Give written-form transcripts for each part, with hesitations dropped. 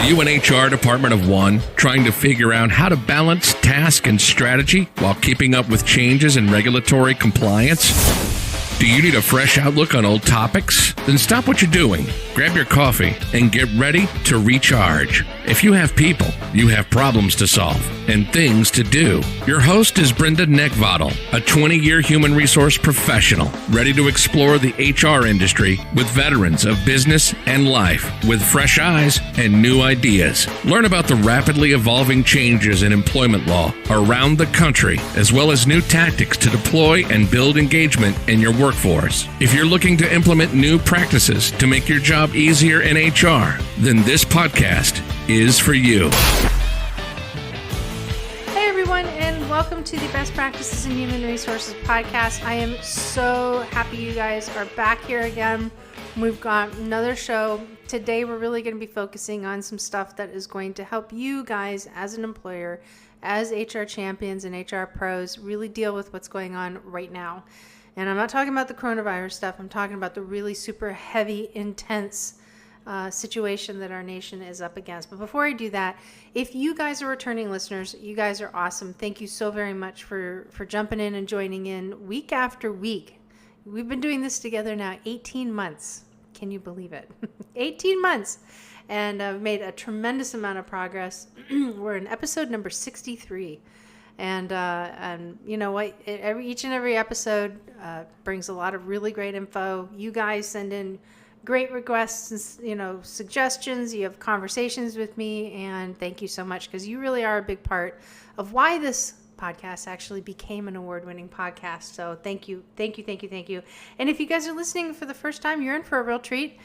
Are you an HR department of one, trying to figure out how to balance task and strategy while keeping up with changes in regulatory compliance? Do you need a fresh outlook on old topics? Then stop what you're doing, grab your coffee, and get ready to recharge. If you have people, you have problems to solve and things to do. Your host is Brenda Neckvattle, a 20-year human resource professional, ready to explore the HR industry with veterans of business and life with fresh eyes and new ideas. Learn about the rapidly evolving changes in employment law around the country, as well as new tactics to deploy and build engagement in your workforce. If you're looking to implement new practices to make your job easier in HR, then this podcast is for you. Hey everyone, and welcome to the Best Practices in Human Resources podcast. I am so happy you guys are back here again. We've got another show. Today we're really going to be focusing on some stuff that is going to help you guys as an employer, as HR champions and HR pros, really deal with what's going on right now. And I'm not talking about the coronavirus stuff. I'm talking about the really super heavy, intense situation that our nation is up against. But before I do that, if you guys are returning listeners, you guys are awesome. Thank you so very much for jumping in and joining in week after week. We've been doing this together now 18 months. Can you believe it? 18 months. And I've made a tremendous amount of progress. We're in episode number 63. And you know what? Each and every episode brings a lot of really great info. You guys send in great requests, and, suggestions. You have conversations with me, and thank you so much, because you really are a big part of why this podcast actually became an award-winning podcast. So thank you. And if you guys are listening for the first time, you're in for a real treat.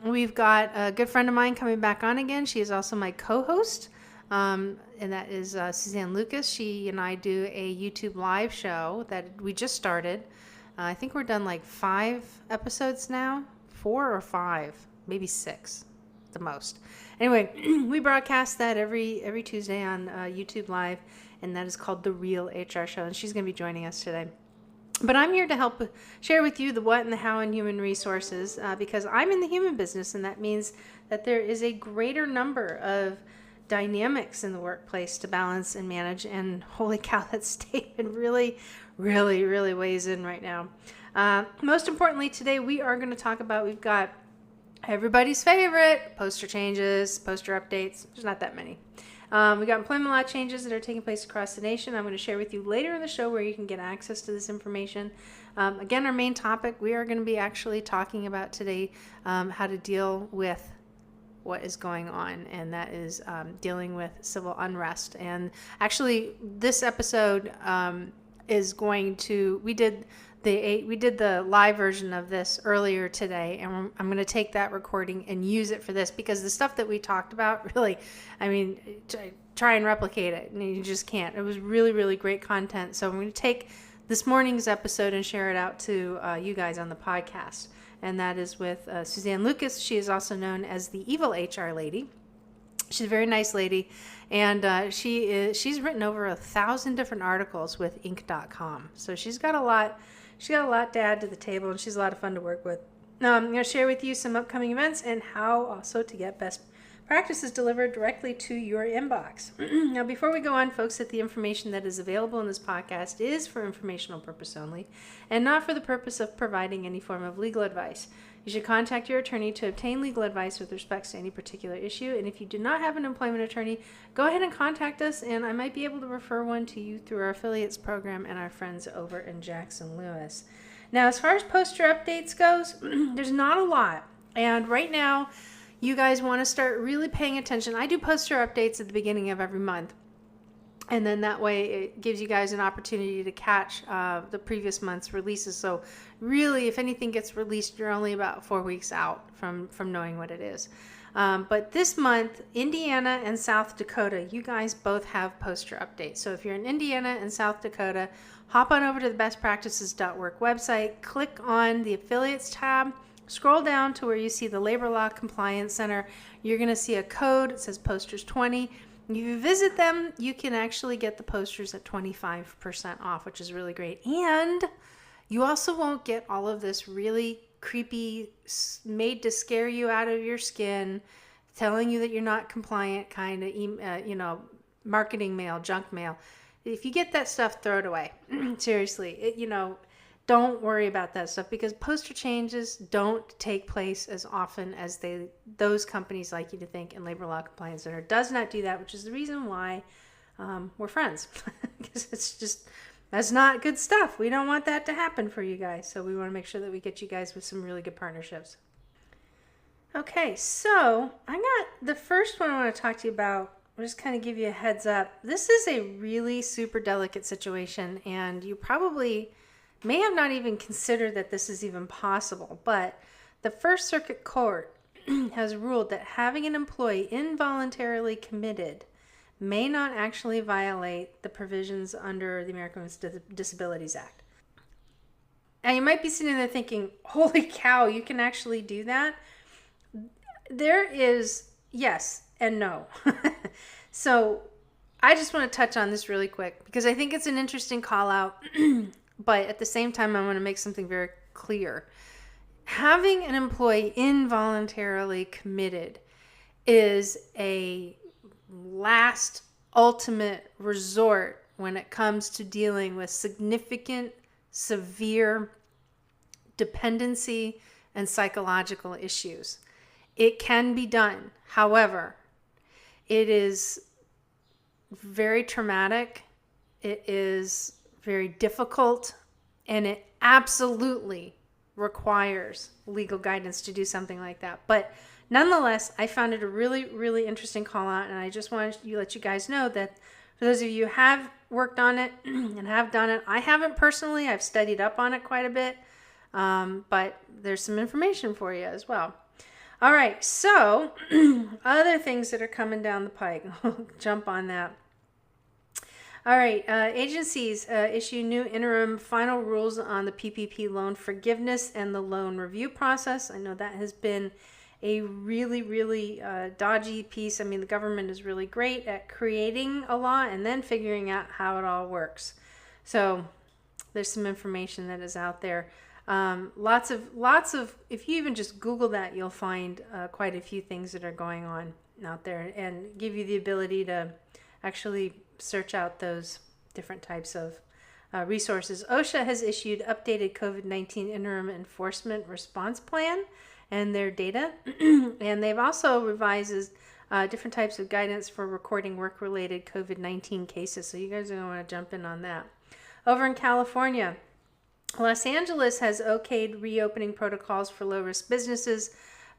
We've got a good friend of mine coming back on again. She is also my co-host. And that is Suzanne Lucas. She and I do a YouTube live show that we just started. I think we're done like 5 episodes now, 4 or 5, maybe 6, the most. Anyway, we broadcast that every Tuesday on YouTube Live, and that is called The Real HR Show, and she's going to be joining us today. But I'm here to help share with you the what and the how in human resources, because I'm in the human business, and that means that there is a greater number of dynamics in the workplace to balance and manage. And holy cow, that statement really weighs in right now. Most importantly, today we are going to talk about, we've got everybody's favorite poster changes, poster updates. There's not that many. We got employment law changes that are taking place across the nation. I'm going to share with you later in the show where you can get access to this information. Again, our main topic, we are going to be actually talking about today how to deal with what is going on, and that is dealing with civil unrest. And actually, this episode is going to, we did the live version of this earlier today, and I'm going to take that recording and use it for this, because the stuff that we talked about, really, I mean, try and replicate it, and you just can't. It was really great content. So I'm going to take this morning's episode and share it out to you guys on the podcast. And that is with Suzanne Lucas. She is also known as the Evil HR Lady. She's a very nice lady, and she's written over 1,000 different articles with Inc.com. So she's got a lot to add to the table, and she's a lot of fun to work with. I'm going to share with you some upcoming events and how also to get best practices delivered directly to your inbox. Now, before we go on, folks, that the information that is available in this podcast is for informational purpose only and not for the purpose of providing any form of legal advice. You should contact your attorney to obtain legal advice with respect to any particular issue. And if you do not have an employment attorney, go ahead and contact us, and I might be able to refer one to you through our affiliates program and our friends over in Jackson Lewis. Now, as far as poster updates goes, there's not a lot. And right now, you guys want to start really paying attention. I do poster updates at the beginning of every month. And then that way it gives you guys an opportunity to catch the previous month's releases. So really, if anything gets released, you're only about 4 weeks out from knowing what it is. But this month, Indiana and South Dakota, you guys both have poster updates. So if you're in Indiana and South Dakota, hop on over to the bestpractices.work website, click on the affiliates tab, scroll down to where you see the Labor Law Compliance Center. You're going to see a code. It says Posters 20. If you visit them, you can actually get the posters at 25% off, which is really great. And you also won't get all of this really creepy, made to scare you out of your skin telling you that you're not compliant kind of, marketing mail, junk mail. If you get that stuff, throw it away. Seriously, don't worry about that stuff, because poster changes don't take place as often as those companies like you to think. And Labor Law Compliance Center does not do that, which is the reason why we're friends, because that's not good stuff. We don't want that to happen for you guys. So we want to make sure that we get you guys with some really good partnerships. Okay, so I got the first one I want to talk to you about. I'll just kind of give you a heads up. This is a really super delicate situation, and you probably may have not even considered that this is even possible. But the First Circuit Court has ruled that having an employee involuntarily committed may not actually violate the provisions under the Americans with Disabilities Act. And you might be sitting there thinking, holy cow, you can actually do that? There is yes and no. So I just want to touch on this really quick, because I think it's an interesting call out, but at the same time, I want to make something very clear. Having an employee involuntarily committed is a last ultimate resort when it comes to dealing with significant, severe dependency and psychological issues. It can be done. However, it is very traumatic. It is very difficult, and it absolutely requires legal guidance to do something like that. But nonetheless, I found it a really, really interesting call out, and I just wanted to let you guys know that for those of you who have worked on it and have done it, I haven't personally. I've studied up on it quite a bit, but there's some information for you as well. All right, so other things that are coming down the pike. Jump on that. All right, agencies issue new interim final rules on the PPP loan forgiveness and the loan review process. I know that has been a really, really dodgy piece. I mean, the government is really great at creating a law and then figuring out how it all works. So there's some information that is out there. Lots of, if you even just Google that, you'll find quite a few things that are going on out there, and give you the ability to actually search out those different types of resources. OSHA has issued updated COVID-19 interim enforcement response plan and their data, and they've also revised different types of guidance for recording work-related COVID-19 cases. So you guys are going to want to jump in on that. Over in California, Los Angeles has okayed reopening protocols for low-risk businesses,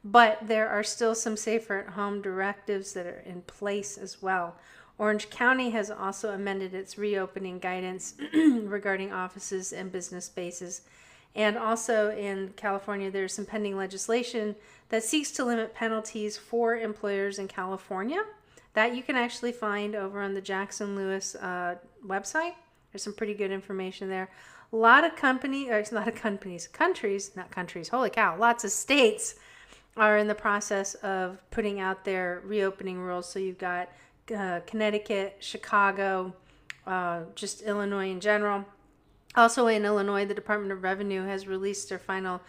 but there are still some safer-at-home directives that are in place as well. Orange County has also amended its reopening guidance regarding offices and business spaces. And also in California, there's some pending legislation that seeks to limit penalties for employers in California. That you can actually find over on the Jackson Lewis website. There's some pretty good information there. Lots of states are in the process of putting out their reopening rules. So you've got Connecticut, Chicago, just Illinois in general. Also in Illinois, the Department of Revenue has released their final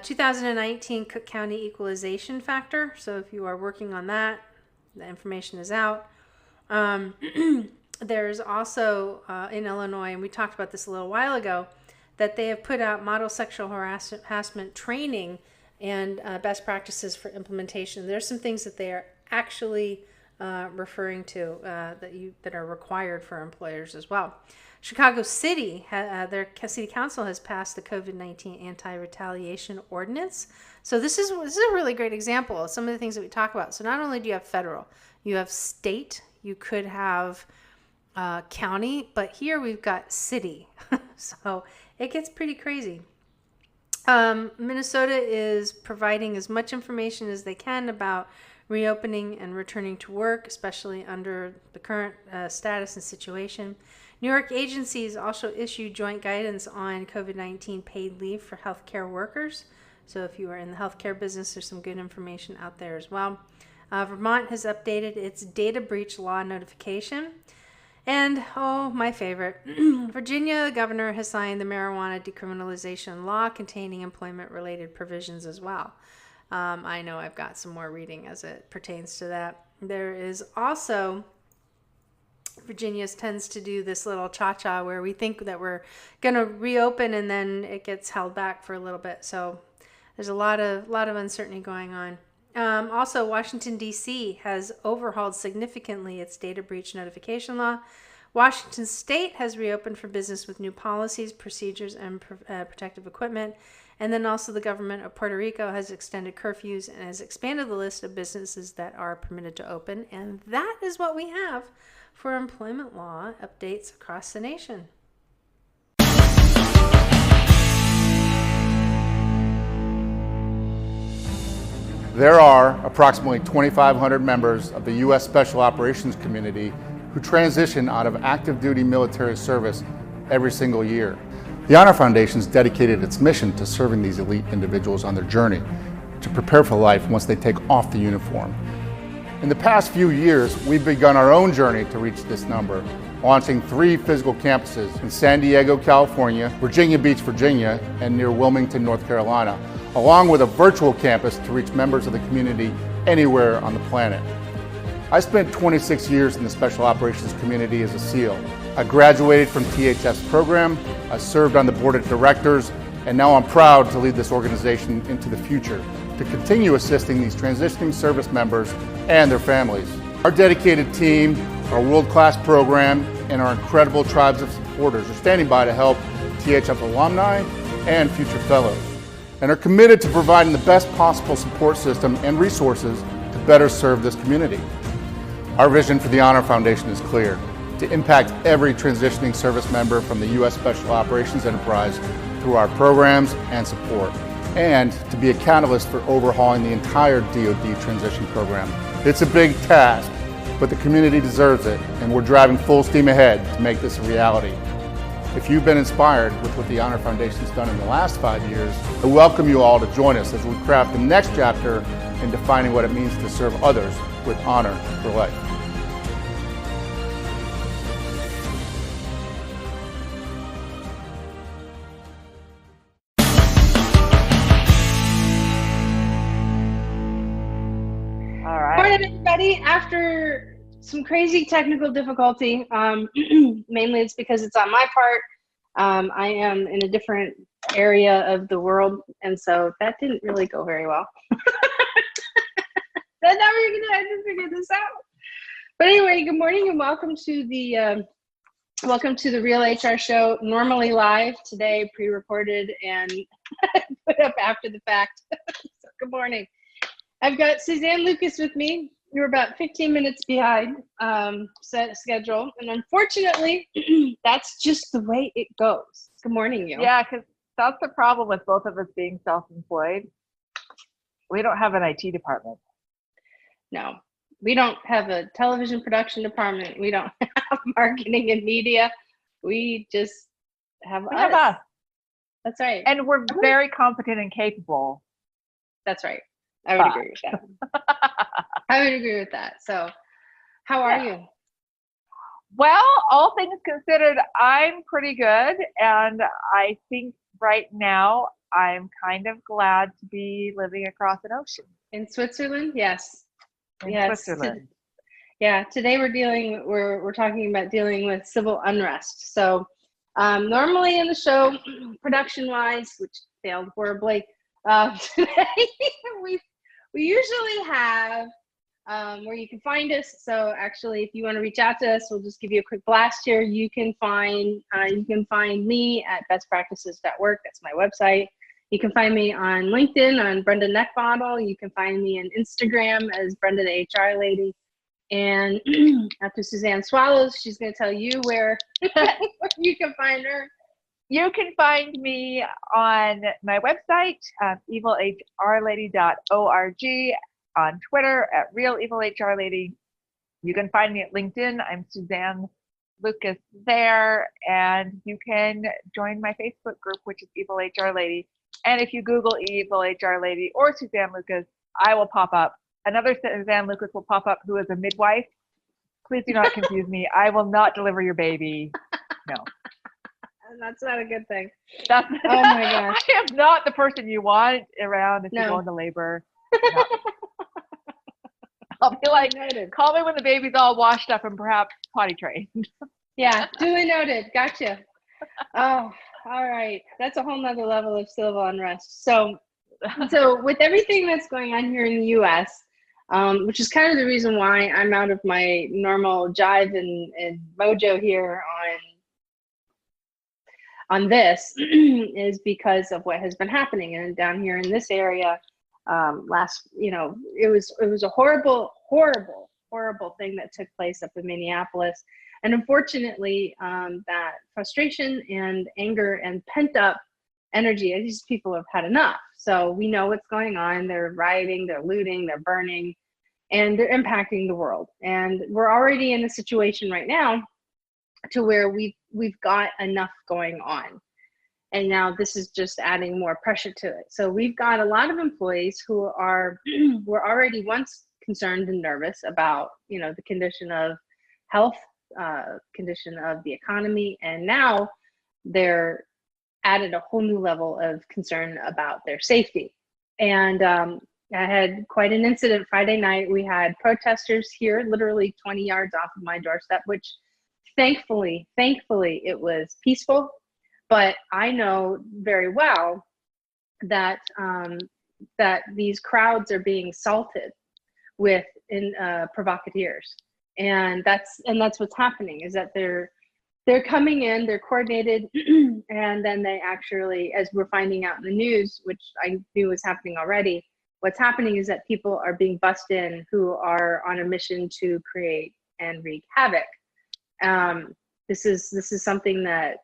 2019 Cook County equalization factor. So if you are working on that, the information is out. There's also in Illinois, and we talked about this a little while ago, that they have put out model sexual harassment training and best practices for implementation. There's some things that they are actually referring to that are required for employers as well. Chicago City, their city council has passed the COVID-19 anti-retaliation ordinance. So this is a really great example of some of the things that we talk about. So not only do you have federal, you have state, you could have county, but here we've got city. So it gets pretty crazy. Minnesota is providing as much information as they can about reopening and returning to work, especially under the current status and situation. New York agencies also issued joint guidance on COVID-19 paid leave for healthcare workers. So if you are in the healthcare business, there's some good information out there as well. Vermont has updated its data breach law notification. And, my favorite, Virginia, the governor has signed the marijuana decriminalization law containing employment-related provisions as well. I know I've got some more reading as it pertains to that. There is also, Virginia tends to do this little cha-cha where we think that we're going to reopen and then it gets held back for a little bit. So there's a lot of uncertainty going on. Also, Washington, D.C. has overhauled significantly its data breach notification law. Washington State has reopened for business with new policies, procedures, and protective equipment. And then also the government of Puerto Rico has extended curfews and has expanded the list of businesses that are permitted to open. And that is what we have for employment law updates across the nation. There are approximately 2,500 members of the U.S. Special Operations community who transition out of active duty military service every single year. The Honor Foundation has dedicated its mission to serving these elite individuals on their journey to prepare for life once they take off the uniform. In the past few years, we've begun our own journey to reach this number, launching 3 physical campuses in San Diego, California, Virginia Beach, Virginia, and near Wilmington, North Carolina, along with a virtual campus to reach members of the community anywhere on the planet. I spent 26 years in the Special Operations community as a SEAL. I graduated from THF's program, I served on the board of directors, and now I'm proud to lead this organization into the future to continue assisting these transitioning service members and their families. Our dedicated team, our world-class program, and our incredible tribes of supporters are standing by to help THF alumni and future fellows, and are committed to providing the best possible support system and resources to better serve this community. Our vision for the Honor Foundation is clear: to impact every transitioning service member from the U.S. Special Operations enterprise through our programs and support, and to be a catalyst for overhauling the entire DoD transition program. It's a big task, but the community deserves it, and we're driving full steam ahead to make this a reality. If you've been inspired with what the Honor Foundation's done in the last 5 years, I welcome you all to join us as we craft the next chapter in defining what it means to serve others with honor for life. Morning, everybody. After some crazy technical difficulty, mainly it's because it's on my part. I am in a different area of the world, and so that didn't really go very well. That's how we're gonna have to figure this out. But anyway, good morning and welcome to the Real HR Show. Normally live today, pre-recorded and put up after the fact. So good morning. I've got Suzanne Lucas with me. We're about 15 minutes behind set schedule, and unfortunately, that's just the way it goes. Good morning, you. Yeah, because that's the problem with both of us being self-employed. We don't have an IT department. No, we don't have a television production department. We don't have marketing and media. We just have We have us. That's right. And we're very competent and capable. That's right. I would agree with that. I would agree with that. So, how are you? Well, all things considered, I'm pretty good. And I think right now I'm kind of glad to be living across an ocean. In Switzerland? Yes. In Switzerland. Yeah, today we're talking about dealing with civil unrest. So, normally in the show, production-wise, which failed horribly, today we usually have where you can find us. So actually, if you want to reach out to us, we'll just give you a quick blast here. You can find me at bestpractices.org. That's my website. You can find me on LinkedIn on Brenda Neckbottle. You can find me on Instagram as Brenda the HR Lady. And after Suzanne swallows, she's going to tell you where you can find her. You can find me on my website, evilhrlady.org, on Twitter at realevilhrlady. You can find me at LinkedIn. I'm Suzanne Lucas there, and you can join my Facebook group, which is Evil HR Lady. And if you Google Evil HR Lady or Suzanne Lucas, I will pop up. Another Suzanne Lucas will pop up who is a midwife. Please do not confuse me. I will not deliver your baby. No. That's not a good thing. That's, oh my gosh. I am not the person you want around if you go into labor. No. I'll be like, Noted. call me when the baby's all washed up and perhaps potty trained. Yeah, duly noted. Gotcha. Oh, all right. That's a whole nother level of civil unrest. So with everything that's going on here in the U.S., which is kind of the reason why I'm out of my normal jive and mojo here on this, is because of what has been happening. And down here in this area, it was a horrible thing that took place up in Minneapolis. And unfortunately, that frustration and anger and pent up energy, these people have had enough. So we know what's going on. They're rioting, they're looting, they're burning, and they're impacting the world. And we're already in a situation right now to where we've got enough going on. And now this is just adding more pressure to it. So we've got a lot of employees who were already once concerned and nervous about, the condition of health, condition of the economy, and now they're added a whole new level of concern about their safety. And I had quite an incident Friday night. We had protesters here, literally 20 yards off of my doorstep, which thankfully it was peaceful. But I know very well that that these crowds are being salted with provocateurs, and that's what's happening, is that they're coming in, they're coordinated, and then they actually, as we're finding out in the news, which I knew was happening already, what's happening is that people are being bussed in who are on a mission to create and wreak havoc. This is something that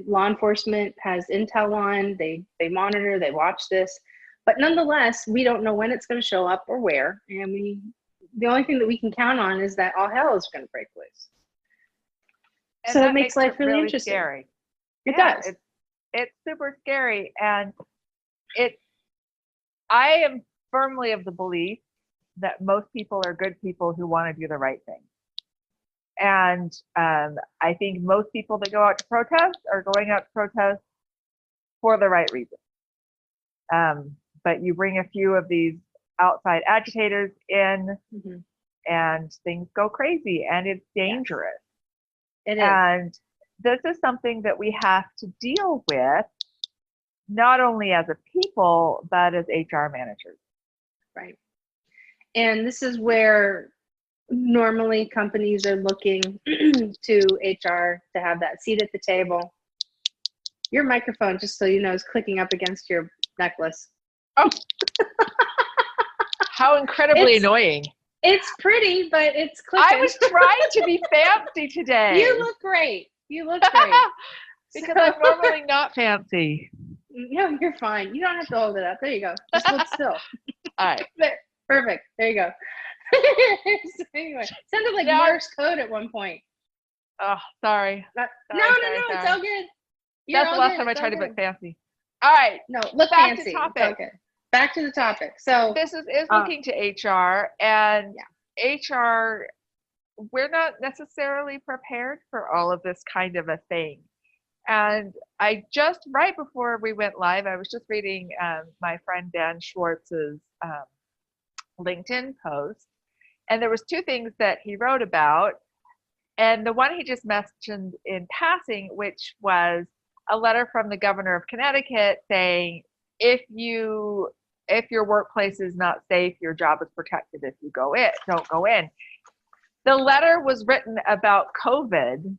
law enforcement has intel on. They monitor, they watch this, but nonetheless, we don't know when it's going to show up or where. And the only thing that we can count on is that all hell is going to break loose. And so that it makes life really interesting. Scary. It does. It's super scary, and I am firmly of the belief that most people are good people who want to do the right thing. And I think most people that go out to protest are going out to protest for the right reason. But you bring a few of these outside agitators in, and things go crazy, and it's dangerous. It is. And this is something that we have to deal with, not only as a people, but as HR managers. Right. And this is where normally companies are looking to HR to have that seat at the table. Your microphone, just so you know, is clicking up against your necklace. Oh, how incredibly annoying. It's pretty, but it's clicking. I was trying to be fancy today. You look great. Because I'm normally not fancy. No, you're fine. You don't have to hold it up. There you go. Just hold still. All right. Perfect. There you go. So anyway, sounded like Morse code at one point. Oh, sorry. No, it's all good. That's the last time I tried to look fancy. All right. No, look back fancy. To topic. Okay. Back to the topic. So this is looking to HR, and HR, we're not necessarily prepared for all of this kind of a thing. And I just, right before we went live, I was just reading my friend Dan Schwartz's LinkedIn post, and there was two things that he wrote about. And the one he just mentioned in passing, which was a letter from the governor of Connecticut saying, if your workplace is not safe, your job is protected if you don't go in. The letter was written about COVID,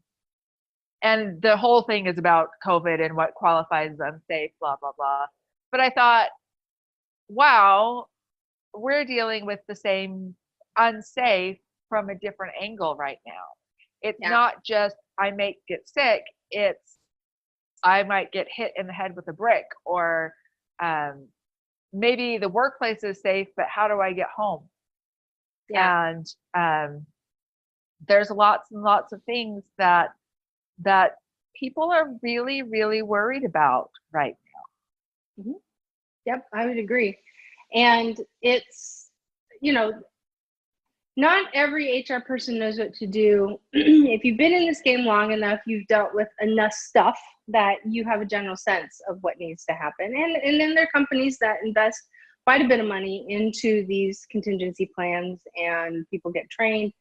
and the whole thing is about COVID and what qualifies as unsafe, blah, blah, blah. But I thought, wow, we're dealing with the same unsafe from a different angle right now. It's not just I might get sick, it's I might get hit in the head with a brick, or maybe the workplace is safe, but how do I get home? And there's lots and lots of things that people are really, really worried about right now. Mm-hmm. Yep, I would agree. And it's, not every HR person knows what to do. If you've been in this game long enough, you've dealt with enough stuff that you have a general sense of what needs to happen. And then there are companies that invest quite a bit of money into these contingency plans, and people get trained.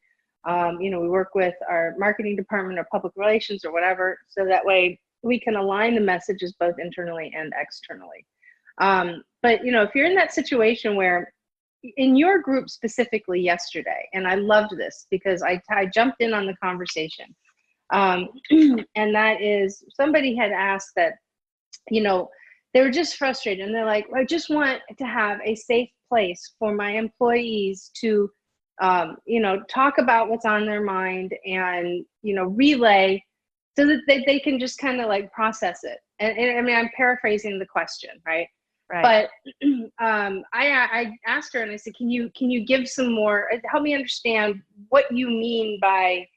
We work with our marketing department or public relations or whatever, so that way we can align the messages both internally and externally. But if you're in that situation where in your group specifically yesterday, and I loved this because I jumped in on the conversation, and that is somebody had asked that, they were just frustrated, and they're like, I just want to have a safe place for my employees to, talk about what's on their mind and, relay so that they can just kind of like process it. And I mean, I'm paraphrasing the question, right? Right. But I asked her and I said, can you give some more, help me understand what you mean by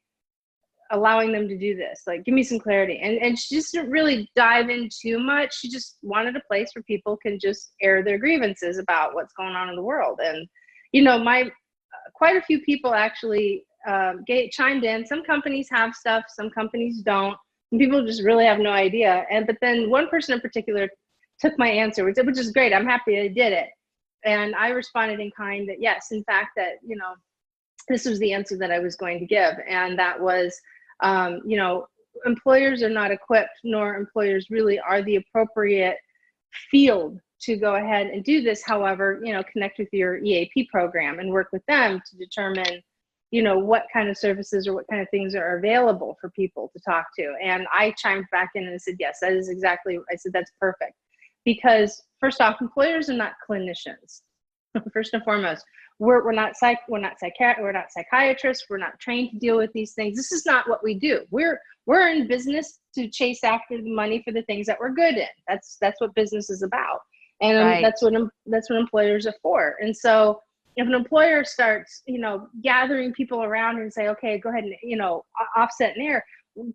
allowing them to do this? Like, give me some clarity. And she just didn't really dive in too much. She just wanted a place where people can just air their grievances about what's going on in the world. And, quite a few people actually chimed in. Some companies have stuff, some companies don't. And people just really have no idea. But then one person in particular took my answer, which is great. I'm happy I did it. And I responded in kind that yes, in fact, that, this was the answer that I was going to give. And that was, employers are not equipped, nor employers really are the appropriate field to go ahead and do this. However, connect with your EAP program and work with them to determine, what kind of services or what kind of things are available for people to talk to. And I chimed back in and said, yes, that is exactly, I said, that's perfect. Because first off, employers are not clinicians. First and foremost, we're not psychiatrists. We're not trained to deal with these things. This is not what we do. We're in business to chase after the money for the things that we're good in. That's what business is about, and Right. that's what employers are for. And so, if an employer starts, gathering people around and say, okay, go ahead and offset and air,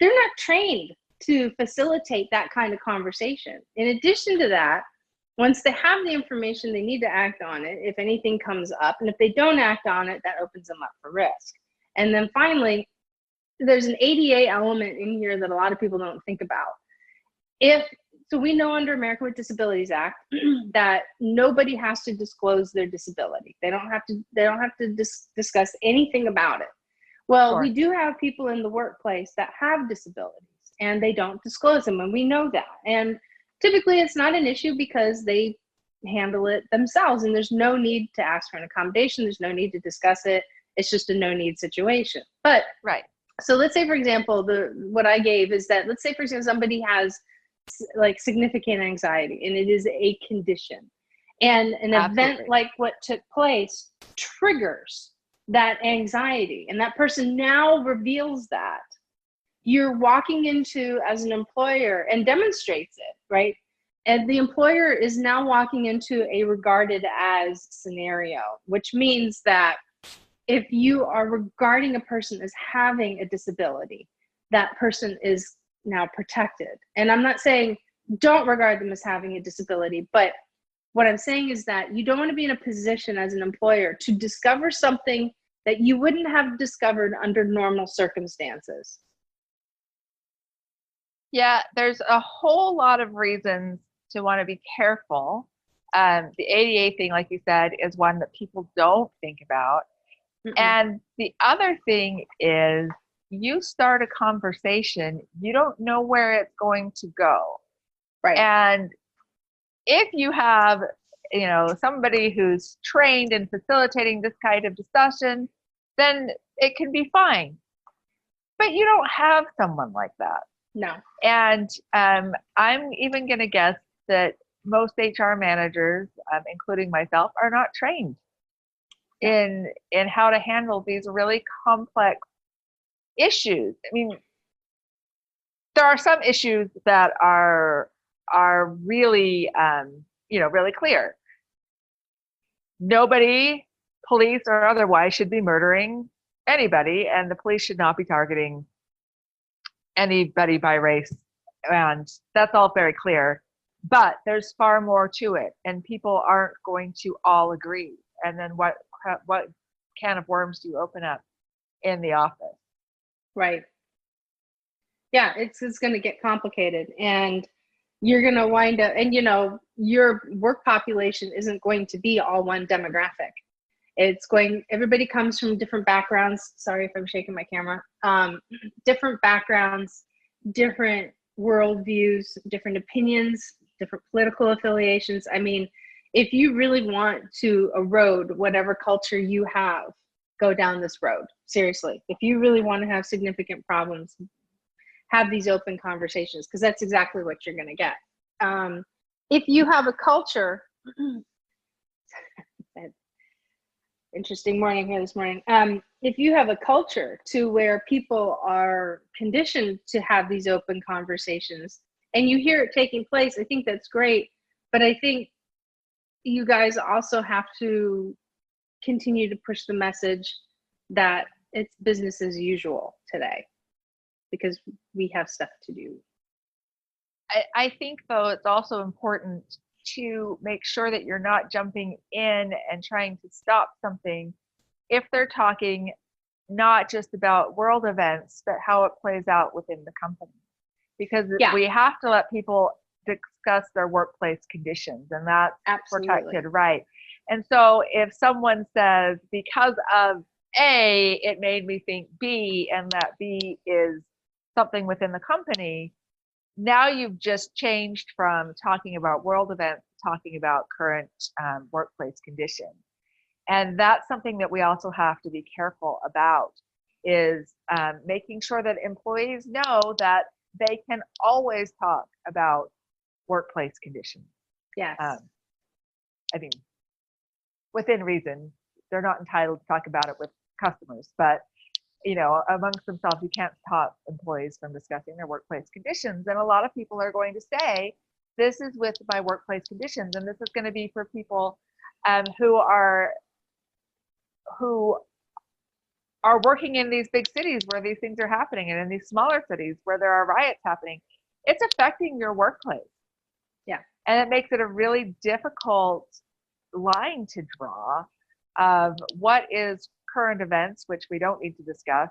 they're not trained to facilitate that kind of conversation. In addition to that, once they have the information, they need to act on it if anything comes up. And if they don't act on it, that opens them up for risk. And then finally, there's an ADA element in here that a lot of people don't think about. So we know under American with Disabilities Act that nobody has to disclose their disability. They don't have to discuss anything about it. Well, Sure. We do have people in the workplace that have disabilities and they don't disclose them, and we know that. And typically it's not an issue because they handle it themselves, and there's no need to ask for an accommodation. There's no need to discuss it. It's just a no need situation. But Right. so let's say, for example, what I gave is that, let's say, for example, somebody has like significant anxiety and it is a condition, and an event like what took place triggers that anxiety, and that person now reveals that. You're walking into, as an employer, and demonstrates it, right? And the employer is now walking into a regarded as scenario, which means that if you are regarding a person as having a disability, that person is now protected. And I'm not saying don't regard them as having a disability, but what I'm saying is that you don't want to be in a position as an employer to discover something that you wouldn't have discovered under normal circumstances. Yeah, there's a whole lot of reasons to want to be careful. The ADA thing, like you said, is one that people don't think about. And the other thing is, you start a conversation, you don't know where it's going to go. Right. And if you have, somebody who's trained in facilitating this kind of discussion, then it can be fine. But you don't have someone like that. No. And I'm even going to guess that most HR managers, including myself, are not trained in how to handle these really complex issues. I mean, there are some issues that are really, really clear. Nobody, police or otherwise, should be murdering anybody, and the police should not be targeting anybody by race, and that's all very clear. But there's far more to it, and people aren't going to all agree. And then what can of worms do you open up in the office? Right. Yeah, it's going to get complicated. And you're going to wind up, and your work population isn't going to be all one demographic. Everybody comes from different backgrounds. Sorry if I'm shaking my camera. Different backgrounds, different worldviews, different opinions, different political affiliations. I mean, if you really want to erode whatever culture you have, go down this road. Seriously. If you really want to have significant problems, have these open conversations, because that's exactly what you're going to get. If you have a culture, interesting morning here this morning. If you have a culture to where people are conditioned to have these open conversations and you hear it taking place, I think that's great. But I think you guys also have to continue to push the message that it's business as usual today, because we have stuff to do. I think, though, it's also important to make sure that you're not jumping in and trying to stop something if they're talking not just about world events, but how it plays out within the company. Because we have to let people discuss their workplace conditions, and that's protected, right? And so if someone says, because of A, it made me think B, and that B is something within the company, now you've just changed from talking about world events to talking about current workplace conditions. And that's something that we also have to be careful about, is making sure that employees know that they can always talk about workplace conditions. Yes. I mean, within reason. They're not entitled to talk about it with customers, but amongst themselves, you can't stop employees from discussing their workplace conditions. And a lot of people are going to say, this is with my workplace conditions, and this is going to be for people who are working in these big cities where these things are happening, and in these smaller cities where there are riots happening. It's affecting your workplace. Yeah. And it makes it a really difficult line to draw of what is current events, which we don't need to discuss,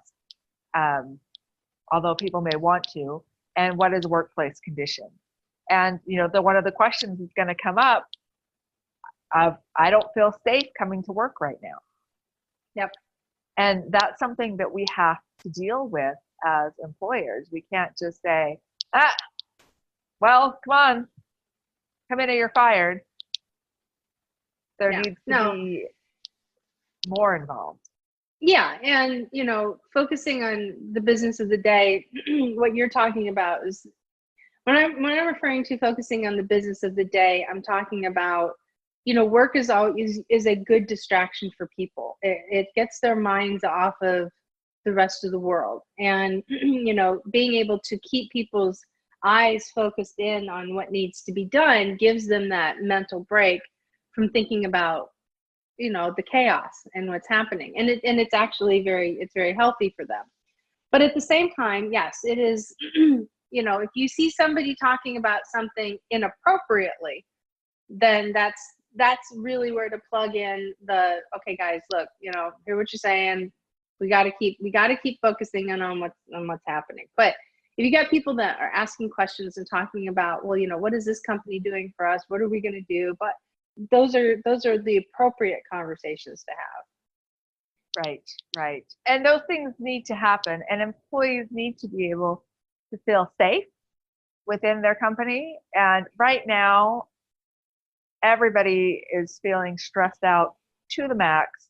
although people may want to, and what is workplace condition. And one of the questions is going to come up of, I don't feel safe coming to work right now. Yep. And that's something that we have to deal with as employers. We can't just say, well, come on, come in or you're fired. There needs to be more involved. Yeah, and focusing on the business of the day, what you're talking about is, when I'm referring to focusing on the business of the day, I'm talking about, work is a good distraction for people. It gets their minds off of the rest of the world, and being able to keep people's eyes focused in on what needs to be done gives them that mental break from thinking about the chaos and what's happening, and it's actually very healthy for them. But at the same time, yes, it is if you see somebody talking about something inappropriately, then that's really where to plug in the, okay guys, look, hear what you're saying, we got to keep focusing on what's happening. But if you got people that are asking questions and talking about, well, what is this company doing for us, what are we going to do, but those are the appropriate conversations to have. Right. And those things need to happen, and employees need to be able to feel safe within their company. And right now, everybody is feeling stressed out to the max.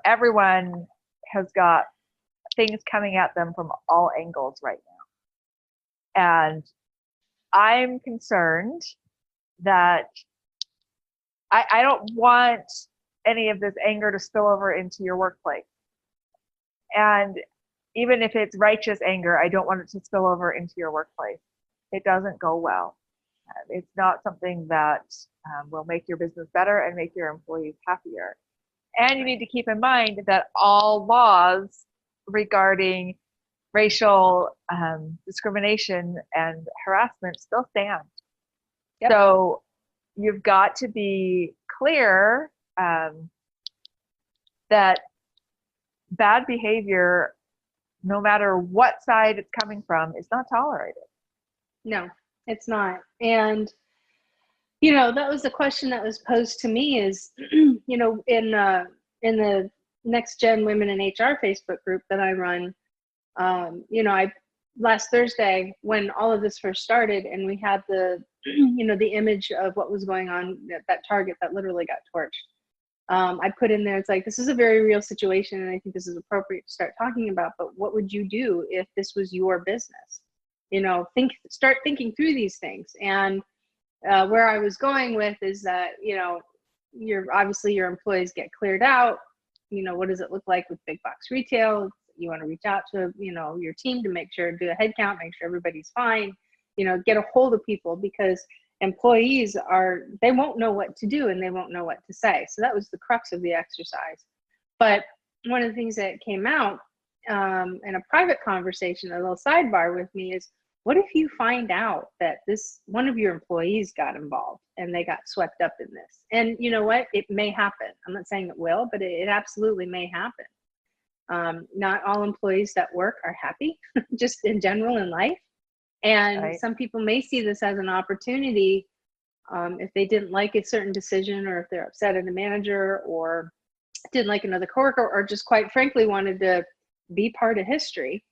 Everyone has got things coming at them from all angles right now. And I'm concerned that I don't want any of this anger to spill over into your workplace. And even if it's righteous anger, I don't want it to spill over into your workplace. It doesn't go well. It's not something that will make your business better and make your employees happier. And you need to keep in mind that all laws regarding racial discrimination and harassment still stand. Yep. So you've got to be clear that bad behavior, no matter what side it's coming from, is not tolerated. No, it's not. And that was the question that was posed to me is, in the Next Gen Women in HR Facebook group that I run, I last Thursday when all of this first started and we had the, the image of what was going on at that Target that literally got torched. I put in there, it's like, this is a very real situation and I think this is appropriate to start talking about, but what would you do if this was your business? Start thinking through these things. And where I was going with is that, obviously your employees get cleared out. What does it look like with big box retail? You want to reach out to, your team to make sure, do a head count, make sure everybody's fine, get a hold of people, because employees they won't know what to do and they won't know what to say. So that was the crux of the exercise. But one of the things that came out in a private conversation, a little sidebar with me, is what if you find out that one of your employees got involved and they got swept up in this? And you know what? It may happen. I'm not saying it will, but it absolutely may happen. Not all employees that work are happy, just in general in life. And Right. some people may see this as an opportunity if they didn't like a certain decision, or if they're upset at a manager, or didn't like another coworker, or just quite frankly wanted to be part of history.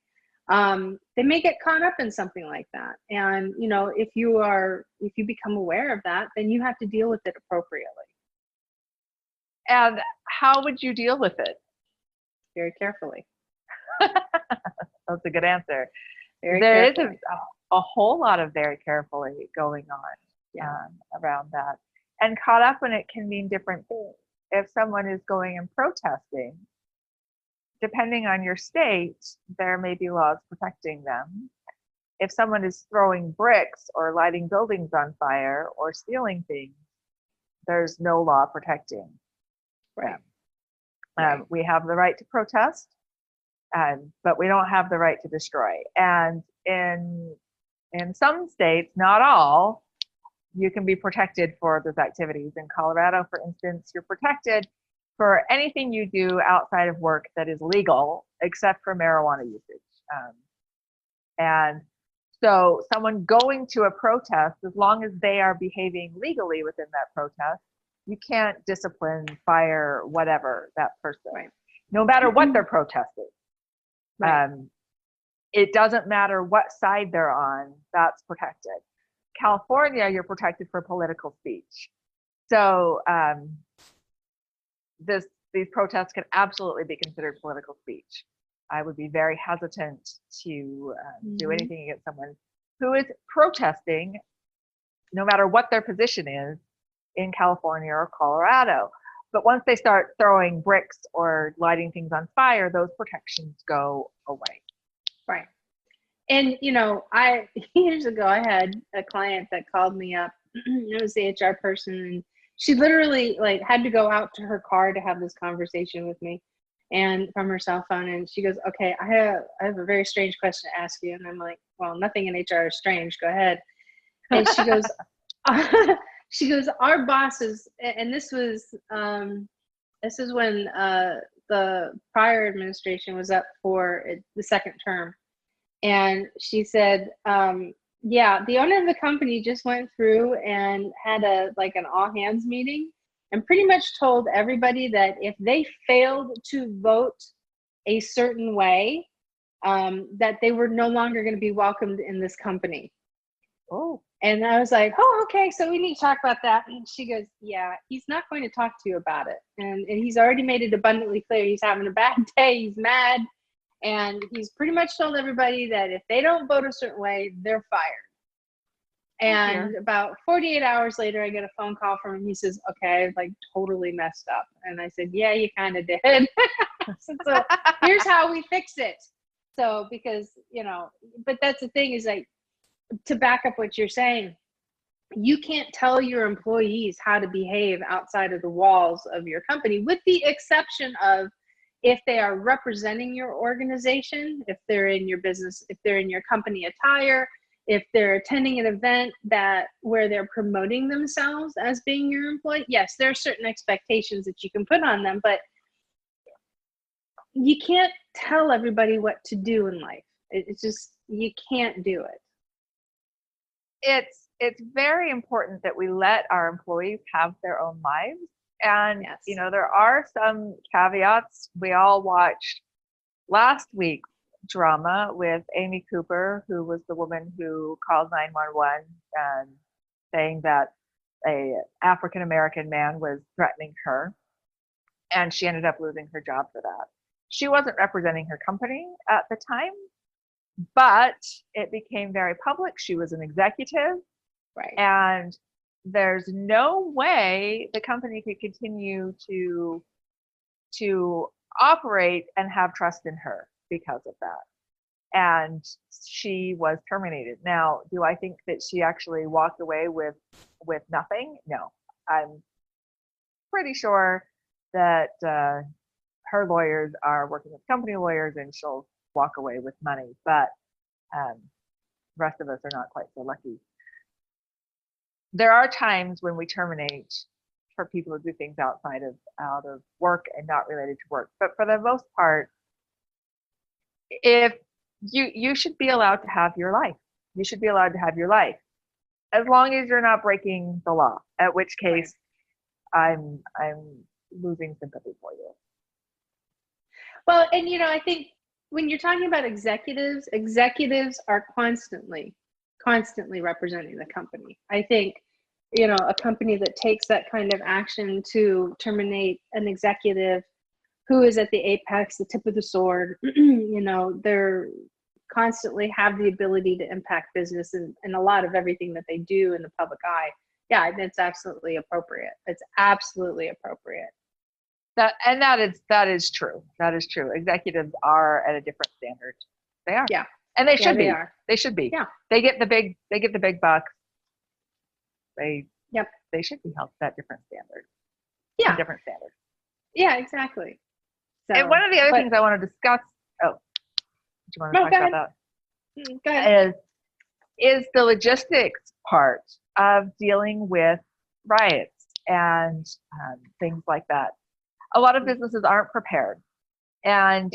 They may get caught up in something like that. And, if you become aware of that, then you have to deal with it appropriately. And how would you deal with it? Very carefully. That's a good answer. Very There is carefully. a whole lot of very carefully going on around that. And caught up in it can mean different things. If someone is going and protesting, depending on your state, there may be laws protecting them. If someone is throwing bricks or lighting buildings on fire or stealing things, there's no law protecting them. We have the right to protest, but we don't have the right to destroy. And in some states, not all, you can be protected for those activities. In Colorado, for instance, you're protected for anything you do outside of work that is legal, except for marijuana usage. And so someone going to a protest, as long as they are behaving legally within that protest, you can't discipline, fire, whatever that person, no matter what they're protesting. It doesn't matter what side they're on, that's protected. California, you're protected for political speech. So these protests can absolutely be considered political speech. I would be very hesitant to do anything against someone who is protesting, no matter what their position is, in California or Colorado. But once they start throwing bricks or lighting things on fire, those protections go away. Right. And, years ago, I had a client that called me up. It was the HR person, and she literally had to go out to her car to have this conversation with me, and from her cell phone. And she goes, okay, I have a very strange question to ask you. And I'm like, well, nothing in HR is strange. Go ahead. And she goes, our bosses, and this is when the prior administration was up for the second term. And she said, the owner of the company just went through and had an all hands meeting and pretty much told everybody that if they failed to vote a certain way, that they were no longer going to be welcomed in this company. Oh. And I was like, oh, okay, so we need to talk about that. And she goes, yeah, he's not going to talk to you about it. And he's already made it abundantly clear he's having a bad day, he's mad. And he's pretty much told everybody that if they don't vote a certain way, they're fired. And about 48 hours later, I get a phone call from him. He says, okay, I've totally messed up. And I said, yeah, you kind of did. So here's how we fix it. So, because, but that's the thing is to back up what you're saying, you can't tell your employees how to behave outside of the walls of your company, with the exception of if they are representing your organization, if they're in your business, if they're in your company attire, if they're attending an event where they're promoting themselves as being your employee. Yes, there are certain expectations that you can put on them, but you can't tell everybody what to do in life. It's just, you can't do it. it's very important that we let our employees have their own lives. And, Yes. there are some caveats. We all watched last week's drama with Amy Cooper, who was the woman who called 911 and saying that a African-American man was threatening her. And she ended up losing her job for that. She wasn't representing her company at the time, but it became very public. She was an executive. Right. And there's no way the company could continue to operate and have trust in her because of that. And she was terminated. Now, do I think that she actually walked away with nothing? No. I'm pretty sure that her lawyers are working with company lawyers and she'll walk away with money. But the rest of us are not quite so lucky. There are times when we terminate for people who do things outside of work and not related to work. But for the most part, if you should be allowed to have your life. You should be allowed to have your life, as long as you're not breaking the law. At which case, I'm losing sympathy for you. Well, and I think when you're talking about executives are constantly representing the company. I think, a company that takes that kind of action to terminate an executive who is at the apex, the tip of the sword, they're constantly have the ability to impact business and a lot of everything that they do in the public eye. Yeah, it's absolutely appropriate. It's absolutely appropriate. That is true. That is true. Executives are at a different standard. They are. Yeah. And they should be. They are. They should be. Yeah. They get the big bucks. They should be held to that different standard. Yeah. A different standard. Yeah, exactly. So, and one of the other things I want to discuss. Oh, do you want to talk about that? Go ahead. Is the logistics part of dealing with riots and things like that. A lot of businesses aren't prepared, and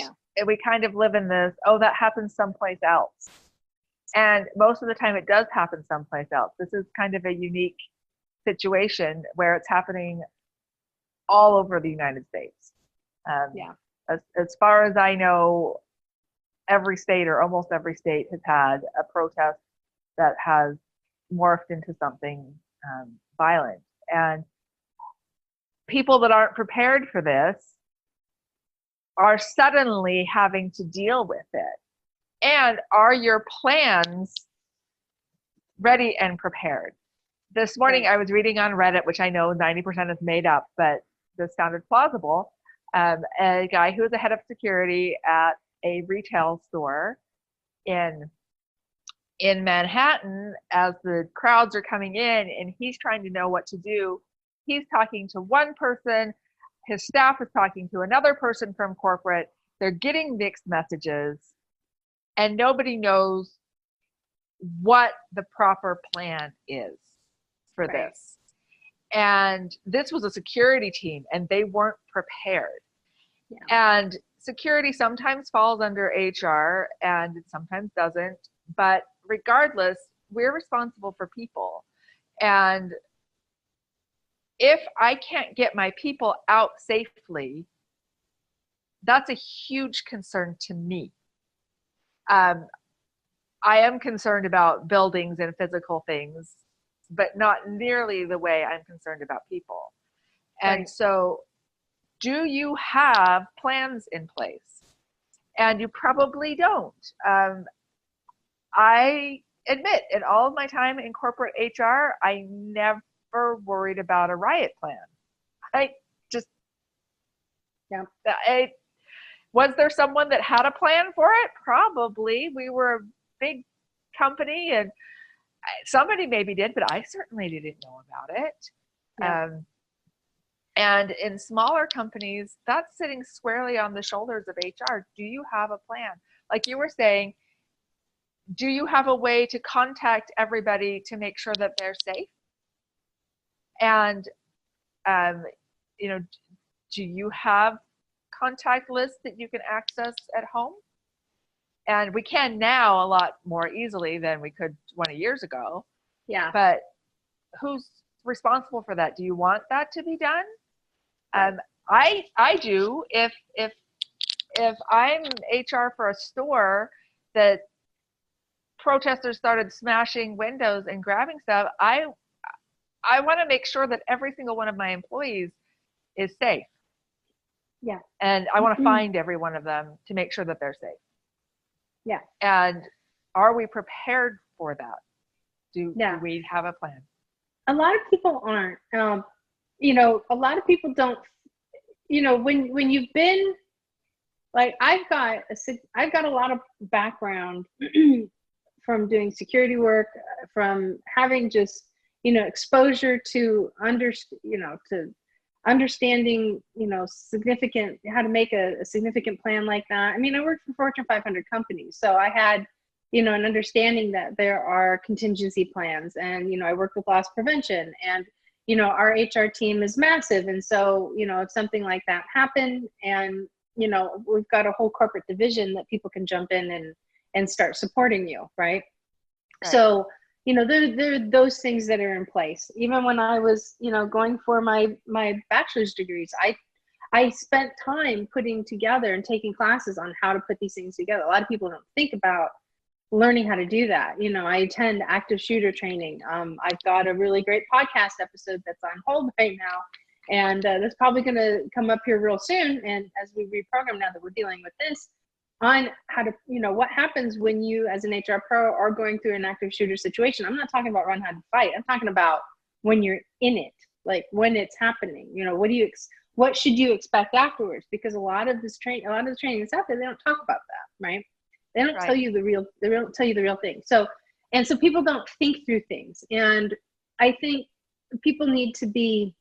we kind of live in this, that happens someplace else. And most of the time it does happen someplace else. This is kind of a unique situation where it's happening all over the United States. As far as I know, every state or almost every state has had a protest that has morphed into something violent. And people that aren't prepared for this are suddenly having to deal with it. And are your plans ready and prepared? This morning I was reading on Reddit, which I know 90% is made up, but this sounded plausible. A guy who was the head of security at a retail store in Manhattan, as the crowds are coming in and he's trying to know what to do. He's talking to one person, his staff is talking to another person from corporate. They're getting mixed messages and nobody knows what the proper plan is for this. And this was a security team and they weren't prepared. Yeah. And security sometimes falls under HR and it sometimes doesn't. But regardless, we're responsible for people. And if I can't get my people out safely, that's a huge concern to me. I am concerned about buildings and physical things, but not nearly the way I'm concerned about people. And so, do you have plans in place? And you probably don't. I admit, in all of my time in corporate HR, I never worried about a riot plan. Was there someone that had a plan for it? Probably. We were a big company and somebody maybe did, but I certainly didn't know about it. Yeah. And in smaller companies, that's sitting squarely on the shoulders of HR. Do you have a plan? Like you were saying, do you have a way to contact everybody to make sure that they're safe? And, do you have contact lists that you can access at home? And we can now a lot more easily than we could 20 years ago. Yeah. But who's responsible for that? Do you want that to be done? I do. If I'm HR for a store that protesters started smashing windows and grabbing stuff, I want to make sure that every single one of my employees is safe. Yeah. And I want to find every one of them to make sure that they're safe. Yeah. And are we prepared for that? Do we have a plan? A lot of people aren't. You know, a lot of people don't. You know, when you've been like, I've got a lot of background from doing security work, from having just, you know, exposure to understanding, you know, how to make a significant plan like that. I mean, I worked for Fortune 500 companies, so I had, you know, an understanding that there are contingency plans, and, you know, I work with loss prevention, and, you know, our HR team is massive. And so, you know, if something like that happened, and, you know, we've got a whole corporate division that people can jump in and start supporting you. Right. So, you know, there are those things that are in place. Even when I was, you know, going for my bachelor's degrees, I spent time putting together and taking classes on how to put these things together. A lot of people don't think about learning how to do that. You know, I attend active shooter training. I've got a really great podcast episode that's on hold right now, and that's probably going to come up here real soon. And as we reprogram, now that we're dealing with this, on how to, you know, what happens when you as an HR pro are going through an active shooter situation. I'm not talking about run, hide, and fight. I'm talking about when you're in it, like when it's happening. You know, what should you expect afterwards? Because a lot of the training that's out there, they don't talk about that, right? They don't tell you the real thing. So people don't think through things. And I think people need to be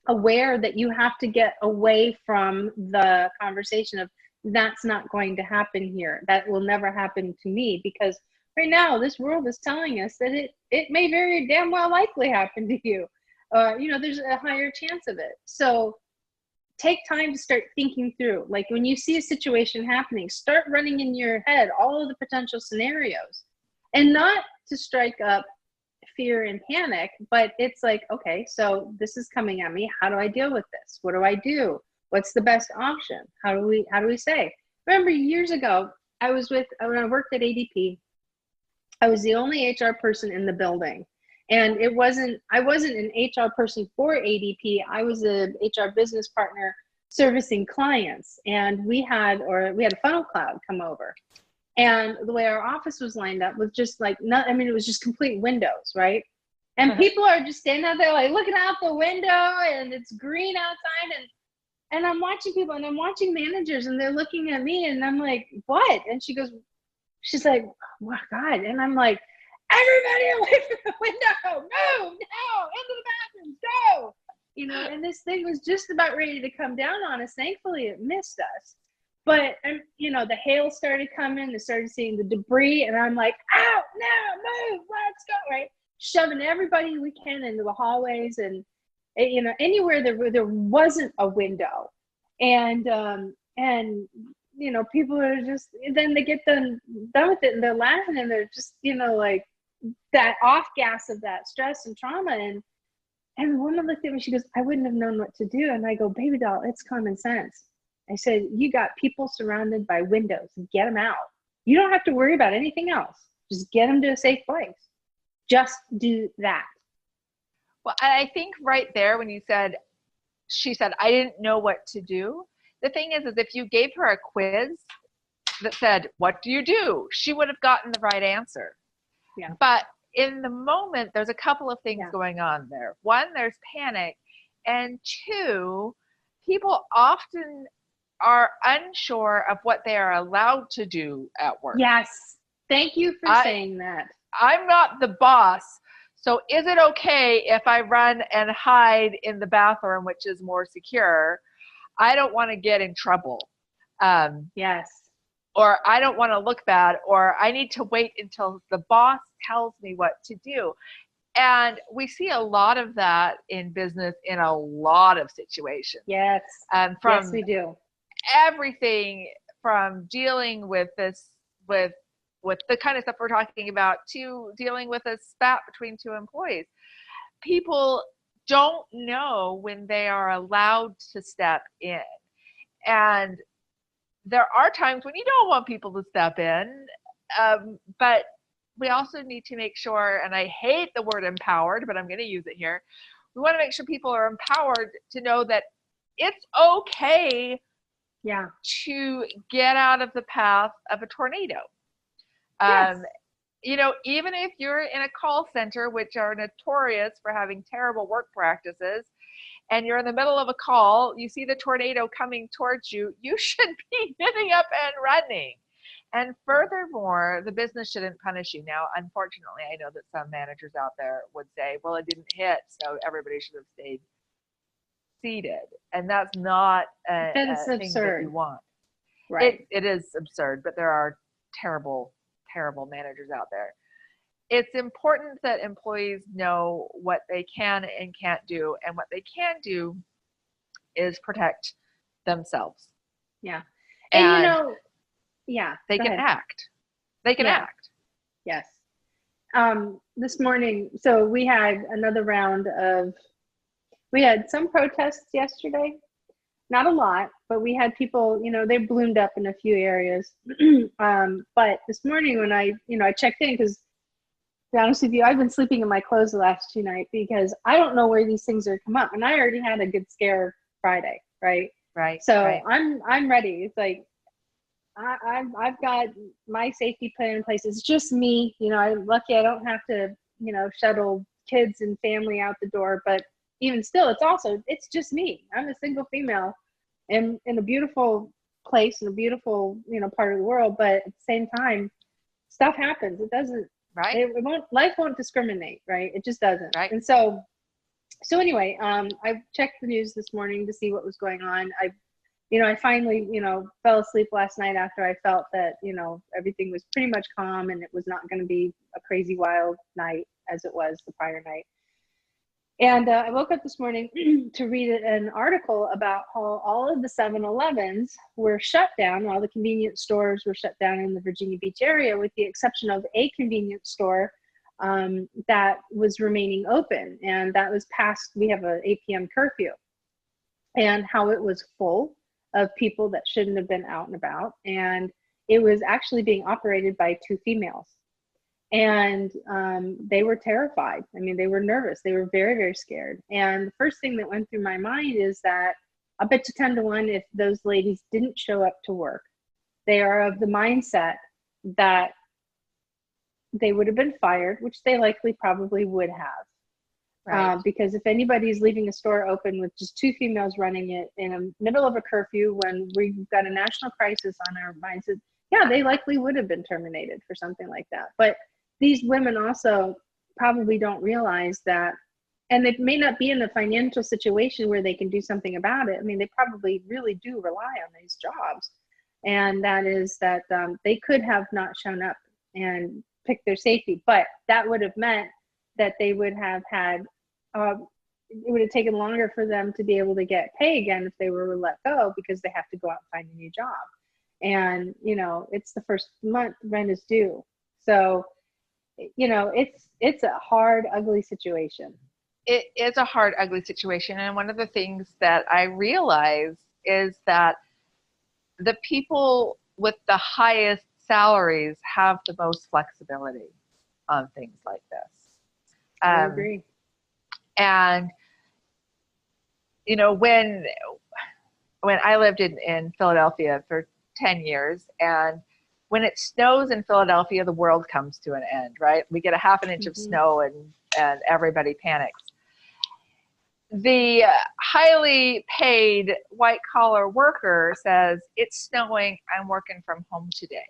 aware that you have to get away from the conversation of, that's not going to happen here. That will never happen to me, because right now this world is telling us that it may very damn well likely happen to you. You know, there's a higher chance of it. So take time to start thinking through, like when you see a situation happening, start running in your head all of the potential scenarios, and not to strike up fear and panic, but it's like, okay, so this is coming at me. How do I deal with this? What do I do? What's the best option? How do we say? Remember years ago, when I worked at ADP, I was the only HR person in the building. And I wasn't an HR person for ADP. I was a HR business partner servicing clients. And we had a funnel cloud come over. And the way our office was lined up was just like, it was just complete windows, right? And people are just standing out there like looking out the window, and it's green outside, and I'm watching people, and I'm watching managers, and they're looking at me, and I'm like, what? And she's like, oh my God. And I'm like, everybody away from the window, move now, into the bathroom, go. You know, and this thing was just about ready to come down on us. Thankfully, it missed us. But, you know, the hail started coming, they started seeing the debris, and I'm like, out now, move, let's go, right? Shoving everybody we can into the hallways, and, you know, anywhere there wasn't a window. And you know, people are just, then they get done with it, and they're laughing, and they're just, you know, like that off gas of that stress and trauma. And the woman looked at me, she goes, I wouldn't have known what to do. And I go, baby doll, it's common sense. I said, you got people surrounded by windows, get them out. You don't have to worry about anything else. Just get them to a safe place. Just do that. Well, I think right there when she said, I didn't know what to do. The thing is if you gave her a quiz that said, what do you do? She would have gotten the right answer. Yeah. But in the moment, there's a couple of things going on there. One, there's panic. And two, people often are unsure of what they are allowed to do at work. Yes. Thank you for saying that. I'm not the boss. So is it okay if I run and hide in the bathroom, which is more secure? I don't want to get in trouble. Yes. Or I don't want to look bad, or I need to wait until the boss tells me what to do. And we see a lot of that in business in a lot of situations. Yes. Yes, we do. Everything from dealing with with the kind of stuff we're talking about, to dealing with a spat between two employees. People don't know when they are allowed to step in. And there are times when you don't want people to step in, but we also need to make sure, and I hate the word empowered, but I'm going to use it here. We want to make sure people are empowered to know that it's okay to get out of the path of a tornado. Yes. You know, even if you're in a call center, which are notorious for having terrible work practices, and you're in the middle of a call, you see the tornado coming towards you, you should be getting up and running. And furthermore, the business shouldn't punish you. Now, unfortunately, I know that some managers out there would say, well, it didn't hit, so everybody should have stayed seated. And that's not a thing that you want. Right. It is absurd, but there are terrible, terrible managers out there. It's important that employees know what they can and can't do. And what they can do is protect themselves. Yeah. And you know, they can act. They can act. Yes. This morning, so we had another round we had some protests yesterday, not a lot, but we had people, you know, they bloomed up in a few areas. But this morning when I checked in, because to be honest with you, I've been sleeping in my clothes the last 2 nights because I don't know where these things are come up. And I already had a good scare Friday, right? Right. So right. I'm ready. It's like, I've got my safety plan in place. It's just me, you know, I'm lucky I don't have to, you know, shuttle kids and family out the door, but even still, it's just me. I'm a single female in a beautiful place, in a beautiful, you know, part of the world. But at the same time, stuff happens. It doesn't, right. Life won't discriminate, right? It just doesn't. Right. And so anyway, I checked the news this morning to see what was going on. I finally, you know, fell asleep last night after I felt that, you know, everything was pretty much calm and it was not going to be a crazy wild night as it was the prior night. And I woke up this morning to read an article about how all of the 7-Elevens were shut down. All the convenience stores were shut down in the Virginia Beach area, with the exception of a convenience store that was remaining open. And that was we have an 8 p.m. curfew. And how it was full of people that shouldn't have been out and about. And it was actually being operated by 2 females. And they were terrified. I mean, they were nervous. They were very, very scared. And the first thing that went through my mind is that I bet you 10 to 1 if those ladies didn't show up to work, they are of the mindset that they would have been fired, which they likely probably would have. Right. Because if anybody's leaving a store open with just 2 females running it in the middle of a curfew when we've got a national crisis on our minds, yeah, they likely would have been terminated for something like that. But these women also probably don't realize that, and they may not be in a financial situation where they can do something about it. I mean, they probably really do rely on these jobs. And that is that they could have not shown up and picked their safety, but that would have meant that they would have had, it would have taken longer for them to be able to get pay again if they were let go, because they have to go out and find a new job. And, you know, it's the first month rent is due. So, you know, it's a hard, ugly situation. It is a hard, ugly situation. And one of the things that I realize is that the people with the highest salaries have the most flexibility on things like this. I agree. And, you know, when I lived in Philadelphia for 10 years, and when it snows in Philadelphia, the world comes to an end, right? We get a half an inch of snow and everybody panics. The highly paid white collar worker says, it's snowing, I'm working from home today.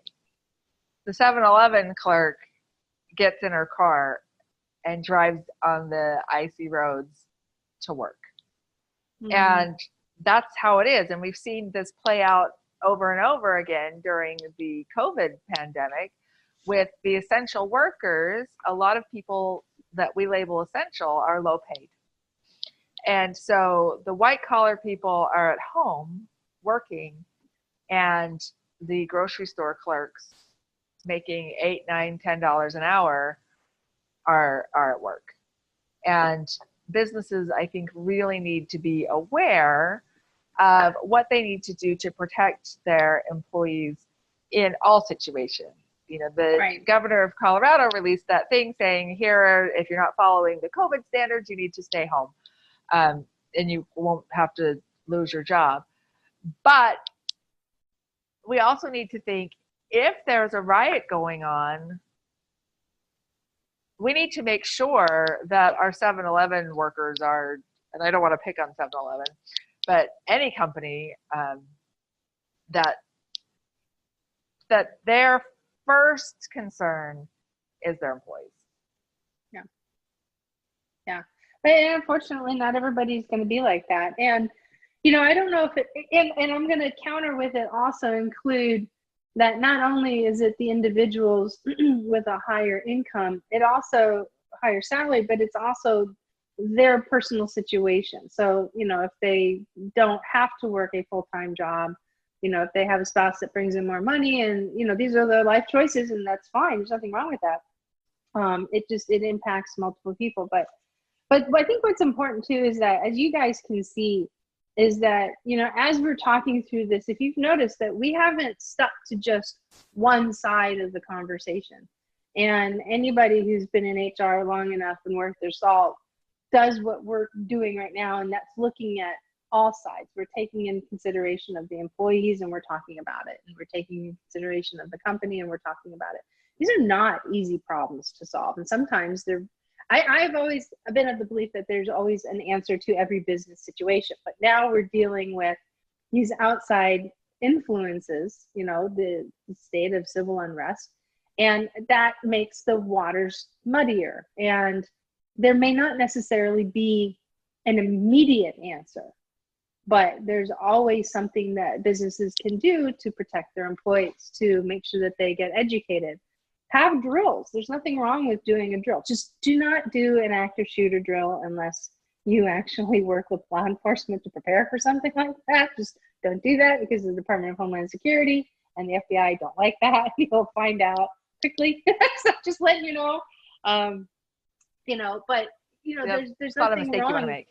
The 7-Eleven clerk gets in her car and drives on the icy roads to work. And that's how it is. And we've seen this play out over and over again during the COVID pandemic with the essential workers. A lot of people that we label essential are low paid. And so the white collar people are at home working, and the grocery store clerks making $8, $9, $10 an hour are at work. And businesses, I think, really need to be aware of what they need to do to protect their employees in all situations. You know, the governor of Colorado released that thing saying, here, if you're not following the COVID standards, you need to stay home, and you won't have to lose your job. But we also need to think, if there's a riot going on, we need to make sure that our 7-Eleven workers are, and I don't want to pick on 7-Eleven, but any company, that their first concern is their employees. Yeah. But unfortunately, not everybody's going to be like that. And, you know, I don't know if it, and I'm going to counter with it, also include that not only is it the individuals with a higher income, it also higher salary, but it's also their personal situation. So, you know, if they don't have to work a full-time job, you know, if they have a spouse that brings in more money, and, you know, these are their life choices, and that's fine. There's nothing wrong with that. It impacts multiple people. But I think what's important too is that, as you guys can see, is that, you know, as we're talking through this, if you've noticed that we haven't stuck to just one side of the conversation. And anybody who's been in HR long enough and worth their salt does what we're doing right now, and that's looking at all sides. We're taking in consideration of the employees, and we're talking about it. And we're taking in consideration of the company, and we're talking about it. These are not easy problems to solve. And sometimes I've always been of the belief that there's always an answer to every business situation. But now we're dealing with these outside influences, you know, the state of civil unrest, and that makes the waters muddier. And there may not necessarily be an immediate answer, but there's always something that businesses can do to protect their employees, to make sure that they get educated. Have drills. There's nothing wrong with doing a drill. Just do not do an active shooter drill unless you actually work with law enforcement to prepare for something like that. Just don't do that, because the Department of Homeland Security and the FBI don't like that. You'll find out quickly. So just letting you know. You know, but, you know, there's not a nothing mistake wrong. you want to make.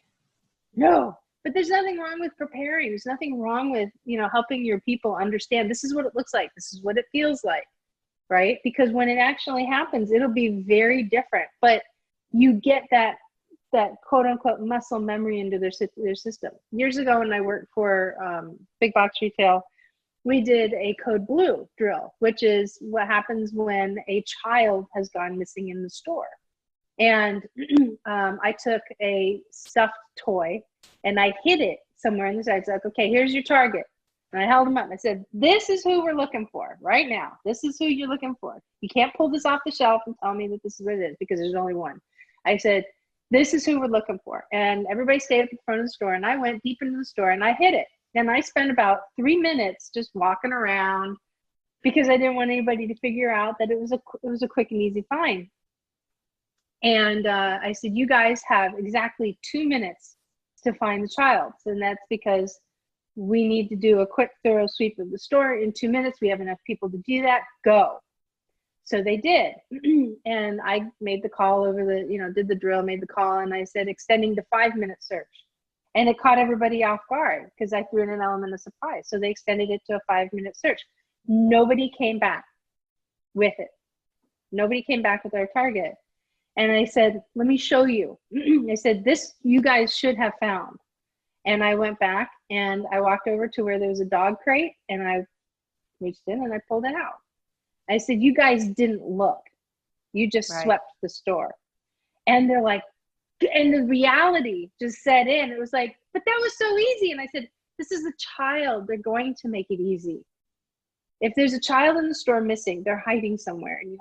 No, but there's nothing wrong with preparing. There's nothing wrong with, you know, helping your people understand this is what it looks like. This is what it feels like, right? Because when it actually happens, it'll be very different. But you get that quote unquote muscle memory into their system. Years ago, when I worked for big box retail, we did a code blue drill, which is what happens when a child has gone missing in the store. And I took a stuffed toy and I hid it somewhere in the side. It's like, okay, here's your target. And I held him up and I said, this is who we're looking for right now. This is who you're looking for. You can't pull this off the shelf and tell me that this is what it is, because there's only one. I said, this is who we're looking for. And everybody stayed up in front of the store, and I went deep into the store and I hid it. And I spent about 3 minutes just walking around, because I didn't want anybody to figure out that it was a quick and easy find. And I said, you guys have exactly 2 minutes to find the child. And that's because we need to do a quick, thorough sweep of the store in 2 minutes. We have enough people to do that. Go. So they did. And I made the call over did the drill, made the call, and I said, extending to 5-minute search. And it caught everybody off guard, because I threw in an element of surprise. So they extended it to a 5-minute search. Nobody came back with it. Nobody came back with our target. And I said, let me show you. I said, this you guys should have found. And I went back and I walked over to where there was a dog crate, and I reached in and I pulled it out. I said, you guys didn't look. You just swept the store. And they're like, and the reality just set in. It was like, but that was so easy. And I said, this is a child. They're going to make it easy. If there's a child in the store missing, they're hiding somewhere, and you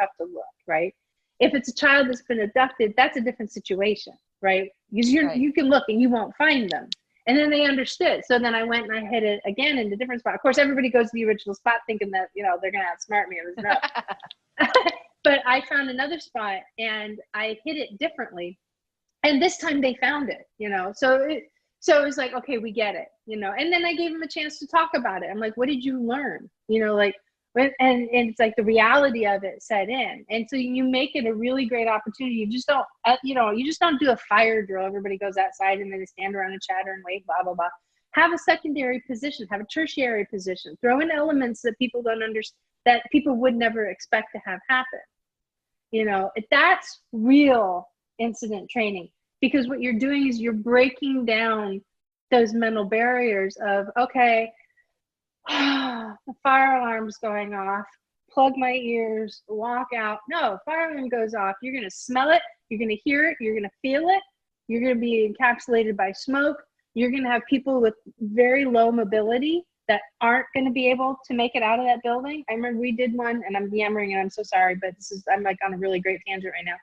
have to look, right? If it's a child that's been abducted, that's a different situation, right? Because you can look and you won't find them. And then they understood. So then I went and I hit it again in a different spot. Of course, everybody goes to the original spot thinking that, they're going to outsmart me. It was no. But I found another spot and I hit it differently. And this time they found it, So it was like, okay, we get it, And then I gave them a chance to talk about it. I'm like, what did you learn? And it's like the reality of it set in. And so you make it a really great opportunity. You just don't, you just don't do a fire drill. Everybody goes outside and then they stand around and chatter and wait, blah, blah, blah. Have a secondary position, have a tertiary position, throw in elements that people don't understand, that people would never expect to have happen. That's real incident training, because what you're doing is you're breaking down those mental barriers of, okay, the fire alarm's going off, plug my ears, walk out. No, fire alarm goes off. You're going to smell it. You're going to hear it. You're going to feel it. You're going to be encapsulated by smoke. You're going to have people with very low mobility that aren't going to be able to make it out of that building. I remember we did one, and I'm yammering and I'm so sorry, but I'm like on a really great tangent right now.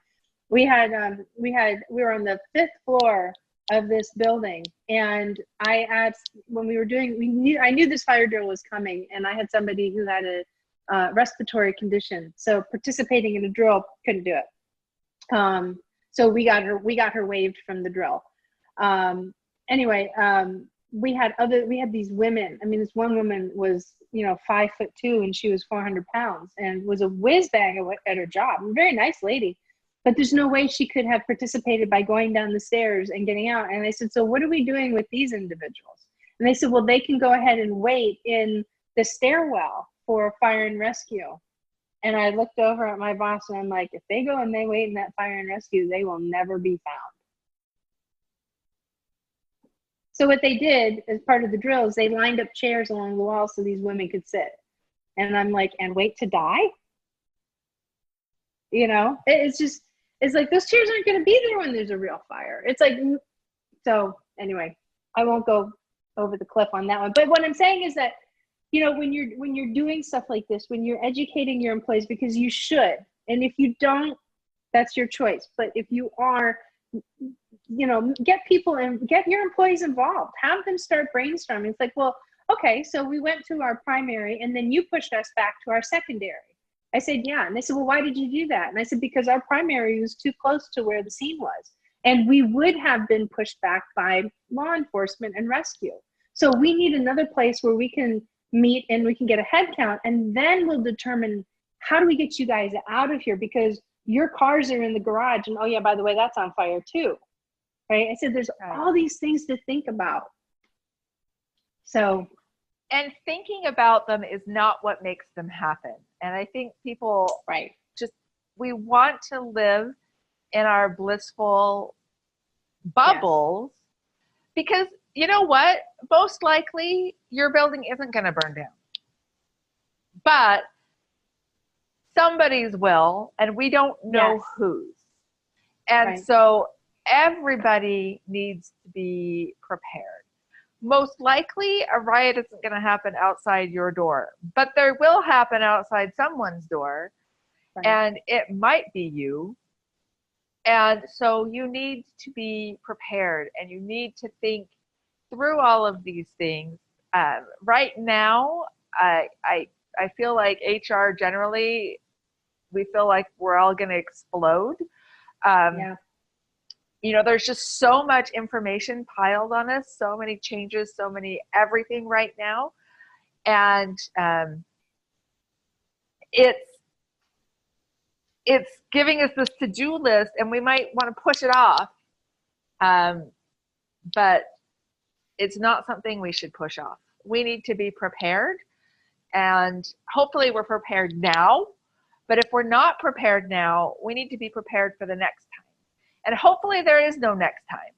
We were on the 5th floor of this building, and I asked, when we were doing, I knew this fire drill was coming, and I had somebody who had a respiratory condition, so participating in a drill couldn't do it. So we got her waived from the drill. Anyway, we had these women. I mean, this one woman was 5'2", and she was 400 pounds and was a whiz bang at her job. A very nice lady. But there's no way she could have participated by going down the stairs and getting out. And I said, so what are we doing with these individuals? And they said, well, they can go ahead and wait in the stairwell for fire and rescue. And I looked over at my boss and I'm like, if they go and they wait in that fire and rescue, they will never be found. So what they did as part of the drill is they lined up chairs along the wall so these women could sit. And I'm like, and wait to die? It's like, those chairs aren't going to be there when there's a real fire. It's like, so anyway, I won't go over the cliff on that one. But what I'm saying is that, when you're doing stuff like this, when you're educating your employees, because you should, and if you don't, that's your choice. But if you are, get people and get your employees involved, have them start brainstorming. It's like, well, okay, so we went to our primary and then you pushed us back to our secondary. I said, yeah. And they said, well, why did you do that? And I said, because our primary was too close to where the scene was. And we would have been pushed back by law enforcement and rescue. So we need another place where we can meet and we can get a head count. And then we'll determine, how do we get you guys out of here? Because your cars are in the garage. And oh yeah, by the way, that's on fire too. Right? I said, there's all these things to think about. So. And thinking about them is not what makes them happen. And I think people we want to live in our blissful bubbles, because you know what? Most likely your building isn't going to burn down. But somebody's will, and we don't know whose. And so everybody needs to be prepared. Most likely a riot isn't going to happen outside your door, but there will happen outside someone's door, and it might be you. And so you need to be prepared, and you need to think through all of these things. Right now, I feel like HR generally, we feel like we're all going to explode. There's just so much information piled on us, so many changes, so many everything right now. And it's giving us this to-do list, and we might want to push it off. But it's not something we should push off. We need to be prepared, and hopefully we're prepared now. But if we're not prepared now, we need to be prepared for the next time. And hopefully there is no next time.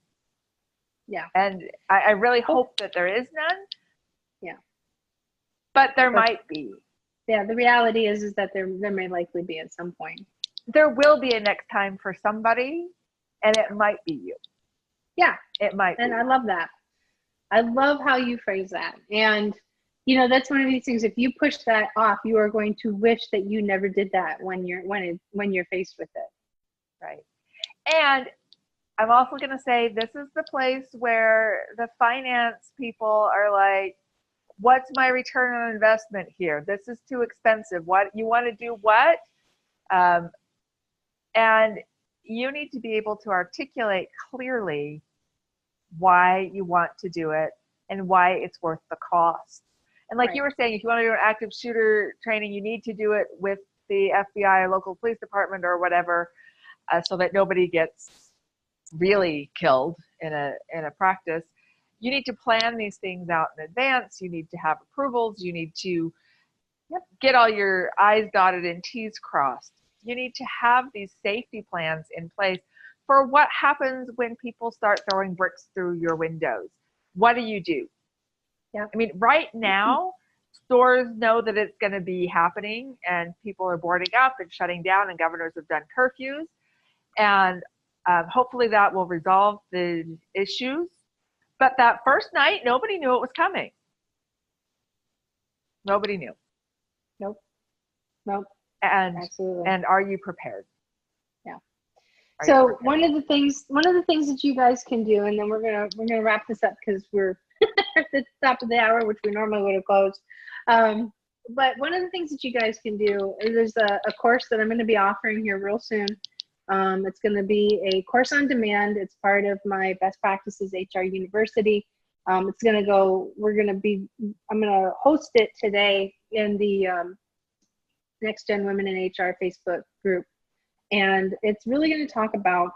Yeah. And I really hope that there is none. Yeah. But there might be. Yeah, the reality is that there may likely be at some point. There will be a next time for somebody, and it might be you. Yeah. It might be. And I love that. I love how you phrase that. And, that's one of these things. If you push that off, you are going to wish that you never did that when you're faced with it. Right. And I'm also going to say, this is the place where the finance people are like, what's my return on investment here? This is too expensive. What you want to do? What? And you need to be able to articulate clearly why you want to do it and why it's worth the cost. And like Right. you were saying, if you want to do an active shooter training, you need to do it with the FBI or local police department or whatever, so that nobody gets really killed in a practice. You need to plan these things out in advance. You need to have approvals. You need to get all your I's dotted and T's crossed. You need to have these safety plans in place for what happens when people start throwing bricks through your windows. What do you do? Yeah. I mean, right now, stores know that it's going to be happening and people are boarding up and shutting down, and governors have done curfews. And hopefully that will resolve the issues. But that first night, nobody knew it was coming. Nobody knew. Nope. And Absolutely. and are you prepared? Yeah. Are you So prepared? one of the things that you guys can do, and then we're gonna wrap this up because we're at the top of the hour, which we normally would have closed. But one of the things that you guys can do is there's a course that I'm going to be offering here real soon. It's going to be a course on demand. It's part of my Best Practices HR University. I'm going to host it today in the Next Gen Women in HR Facebook group. And it's really going to talk about,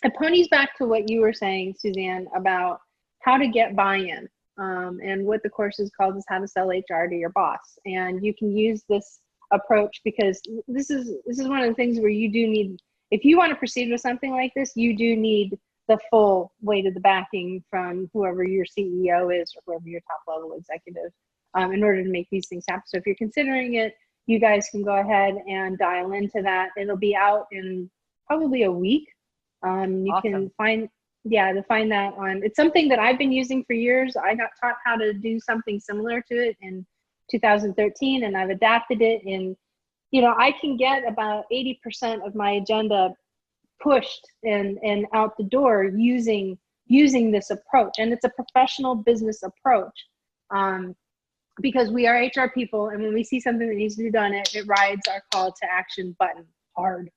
it ponies back to what you were saying, Suzanne, about how to get buy-in. And what the course is called is How to Sell HR to Your Boss. And you can use this approach because this is one of the things where you do need, if you want to proceed with something like this, you do need the full weight of the backing from whoever your CEO is or whoever your top level executive in order to make these things happen. So if you're considering it, you guys can go ahead and dial into that. It'll be out in probably a week. You Awesome. can find that on, it's something that I've been using for years. I got taught how to do something similar to it in 2013, and I've adapted it. And, I can get about 80% of my agenda pushed and out the door using this approach. And it's a professional business approach. Because we are HR people, and when we see something that needs to be done, it rides our call to action button hard.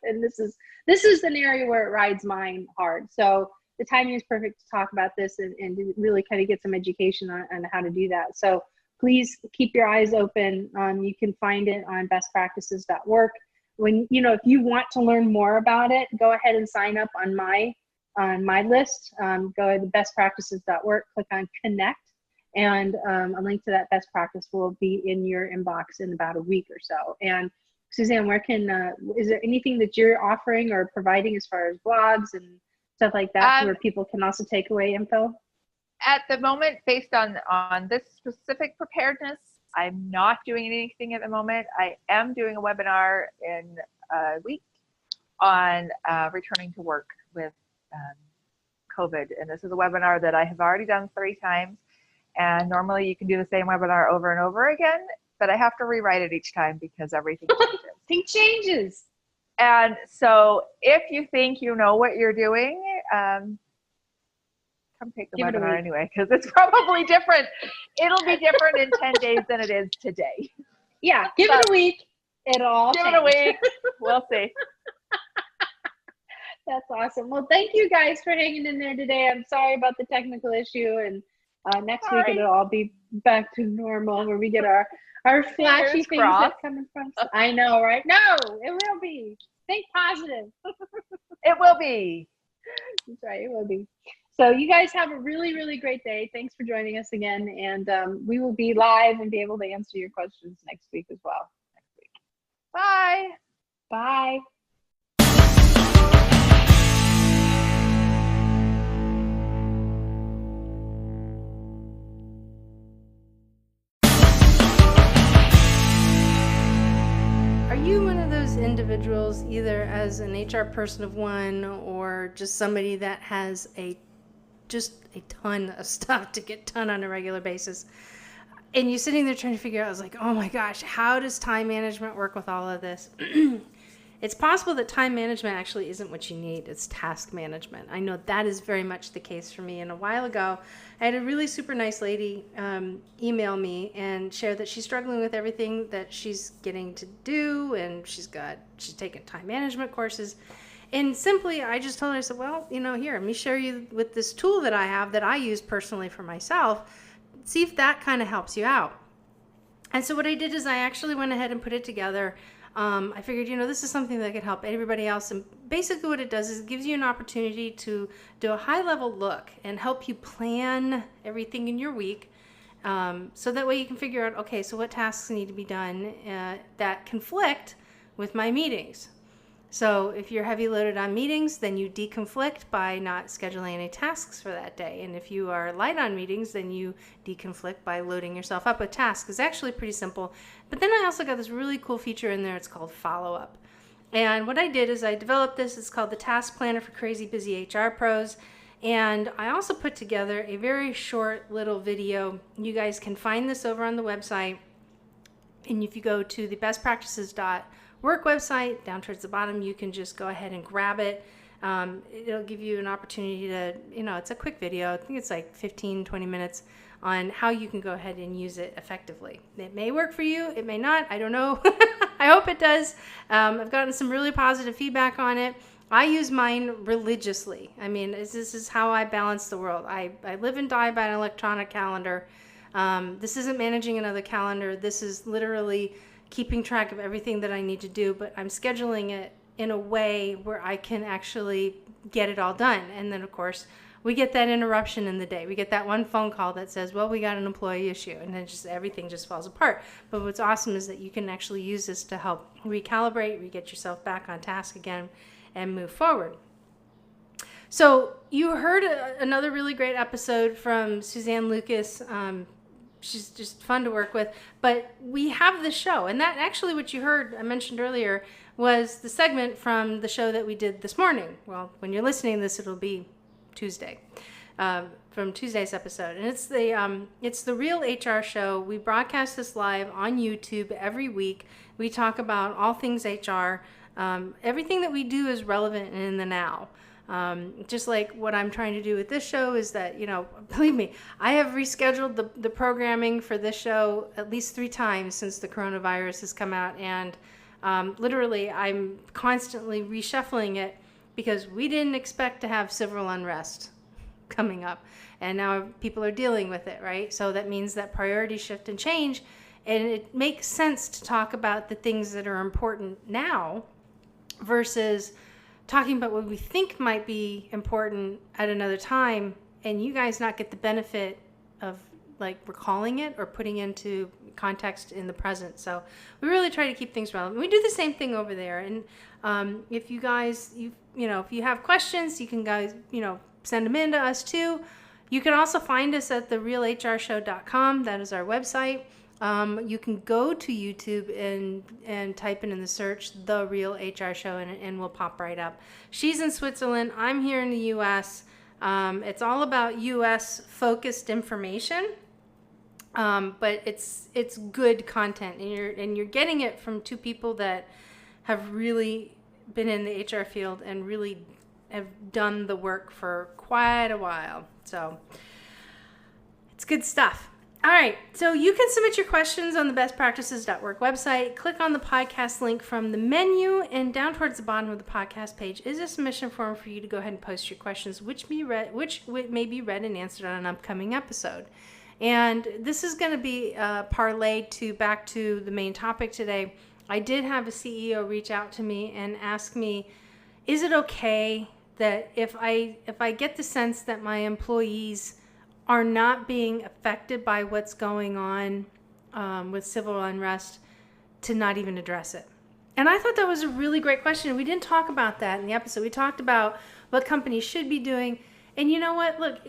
And this is an area where it rides mine hard. So the timing is perfect to talk about this and really kind of get some education on how to do that. So please keep your eyes open. You can find it on bestpractices.org. When, if you want to learn more about it, go ahead and sign up on my list. Go to bestpractices.org, click on connect. And a link to that best practice will be in your inbox in about a week or so. And Suzanne, is there anything that you're offering or providing as far as blogs and stuff like that where people can also take away info? At the moment, based on this specific preparedness, I'm not doing anything at the moment. I am doing a webinar in a week on returning to work with COVID. And this is a webinar that I have already done 3 times. And normally you can do the same webinar over and over again, but I have to rewrite it each time because everything changes. It changes. And so if you think you know what you're doing, come take the webinar anyway, because it's probably different. It'll be different in 10 days than it is today. Yeah, give it a week. It'll all Give change. it a week. We'll see. That's awesome. Well, thank you guys for hanging in there today. I'm sorry about the technical issue, and next week it'll all be back to normal where we get our flashy things that coming from. I know, right? No, it will be. Think positive. It will be. That's right. It will be. So you guys have a really, really great day. Thanks for joining us again. And we will be live and be able to answer your questions next week as well. Bye. Bye. Are you one of those individuals, either as an HR person of one or just somebody that has just a ton of stuff to get done on a regular basis, and you're sitting there trying to figure out, I was like, oh my gosh, how does time management work with all of this? It's possible that time management actually isn't what you need. It's task management. I know that is very much the case for me. And a while ago, I had a really super nice lady email me and share that she's struggling with everything that she's getting to do, and she's taken time management courses. And simply, I just told her, I said, well, here, let me share you with this tool that I have that I use personally for myself. see if that kind of helps you out. And so what I did is I actually went ahead and put it together. I figured, this is something that could help everybody else. And basically what it does is it gives you an opportunity to do a high-level look and help you plan everything in your week. So that way you can figure out, okay, so what tasks need to be done that conflict with my meetings. So if you're heavy loaded on meetings, then you deconflict by not scheduling any tasks for that day. And if you are light on meetings, then you deconflict by loading yourself up with tasks. It's actually pretty simple. But then I also got this really cool feature in there. It's called follow-up. And what I did is I developed this. It's called the Task Planner for Crazy Busy HR Pros. And I also put together a very short little video. You guys can find this over on the website. And if you go to the bestpractices.work website, down towards the bottom, you can just go ahead and grab it. It'll give you an opportunity to, it's a quick video. I think it's like 15, 20 minutes on how you can go ahead and use it effectively. It may work for you. It may not. I don't know. I hope it does. I've gotten some really positive feedback on it. I use mine religiously. I mean, this is how I balance the world. I live and die by an electronic calendar. This isn't managing another calendar. This is literally keeping track of everything that I need to do, but I'm scheduling it in a way where I can actually get it all done. And then, of course, we get that interruption in the day. We get that one phone call that says, well, we got an employee issue, and then just everything just falls apart. But what's awesome is that you can actually use this to help recalibrate, get yourself back on task again, and move forward. So you heard another really great episode from Suzanne Lucas. She's just fun to work with. But we have the show, and that actually what you heard, I mentioned earlier, was the segment from the show that we did this morning. Well, when you're listening to this, it'll be Tuesday, from Tuesday's episode. And it's the Real HR Show. We broadcast this live on YouTube every week. We talk about all things HR. Everything that we do is relevant and in the now. Just like what I'm trying to do with this show is that, believe me, I have rescheduled the programming for this show at least 3 times since the coronavirus has come out. And literally, I'm constantly reshuffling it because we didn't expect to have civil unrest coming up. And now people are dealing with it, right? So that means that priorities shift and change. And it makes sense to talk about the things that are important now versus talking about what we think might be important at another time, and you guys not get the benefit of like recalling it or putting into context in the present. So we really try to keep things relevant. We do the same thing over there. And if you guys, if you have questions, you can guys, send them in to us too. You can also find us at therealhrshow.com. That is our website. You can go to YouTube and type in the search, The Real HR Show, and we'll pop right up. She's in Switzerland. I'm here in the U.S. It's all about U.S.-focused information, but it's good content, and you're getting it from 2 people that have really been in the HR field and really have done the work for quite a while. So it's good stuff. All right, so you can submit your questions on the bestpractices.work website. Click on the podcast link from the menu, and down towards the bottom of the podcast page is a submission form for you to go ahead and post your questions, which may be read and answered on an upcoming episode. And this is going to be parlayed back to the main topic today. I did have a CEO reach out to me and ask me, is it okay that if I get the sense that my employees are not being affected by what's going on with civil unrest, to not even address it? And I thought that was a really great question. We didn't talk about that in the episode. We talked about what companies should be doing. And you know what? Look,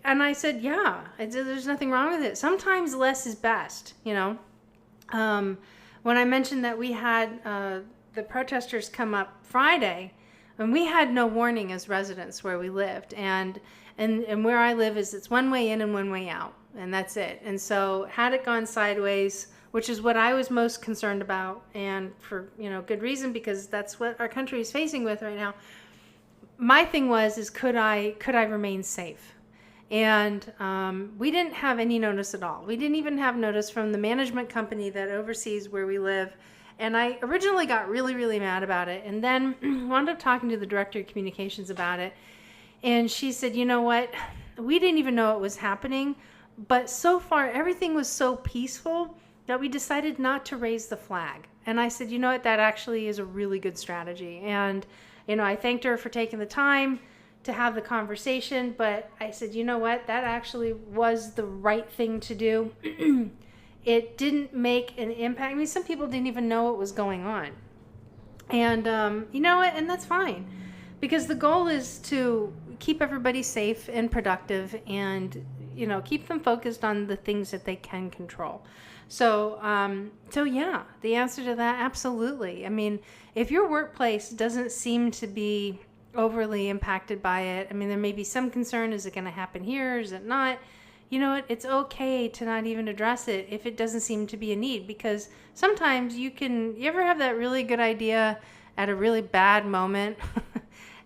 and I said, yeah, there's nothing wrong with it. Sometimes less is best, When I mentioned that we had the protesters come up Friday, and we had no warning as residents where we lived. And where I live it's one way in and one way out, and that's it. And so had it gone sideways, which is what I was most concerned about, and for good reason, because that's what our country is facing with right now. My thing is could I remain safe? And we didn't have any notice at all. We didn't even have notice from the management company that oversees where we live. And I originally got really, really mad about it, and then wound up talking to the director of communications about it. And she said, you know what, we didn't even know it was happening, But so far, everything was so peaceful that we decided not to raise the flag. And I said, you know what, that actually is a really good strategy. And, I thanked her for taking the time to have the conversation, but I said, you know what, that actually was the right thing to do. It didn't make an impact. I mean, some people didn't even know what was going on. And you know what, and that's fine. Because the goal is to keep everybody safe and productive and, keep them focused on the things that they can control. So yeah, the answer to that, absolutely. I mean, if your workplace doesn't seem to be overly impacted by it, I mean, there may be some concern. Is it going to happen here? Is it not? You know what? It's okay to not even address it if it doesn't seem to be a need, because sometimes you ever have that really good idea at a really bad moment?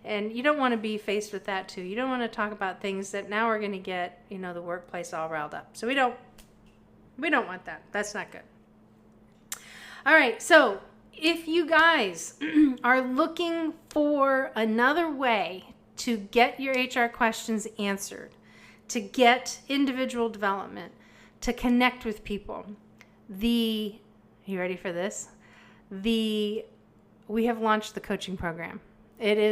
And you don't want to be faced with that too. You don't want to talk about things that now are going to get, the workplace all riled up. So we don't want that. That's not good. All right. So if you guys are looking for another way to get your HR questions answered, to get individual development, to connect with people, you ready for this? We have launched the coaching program. It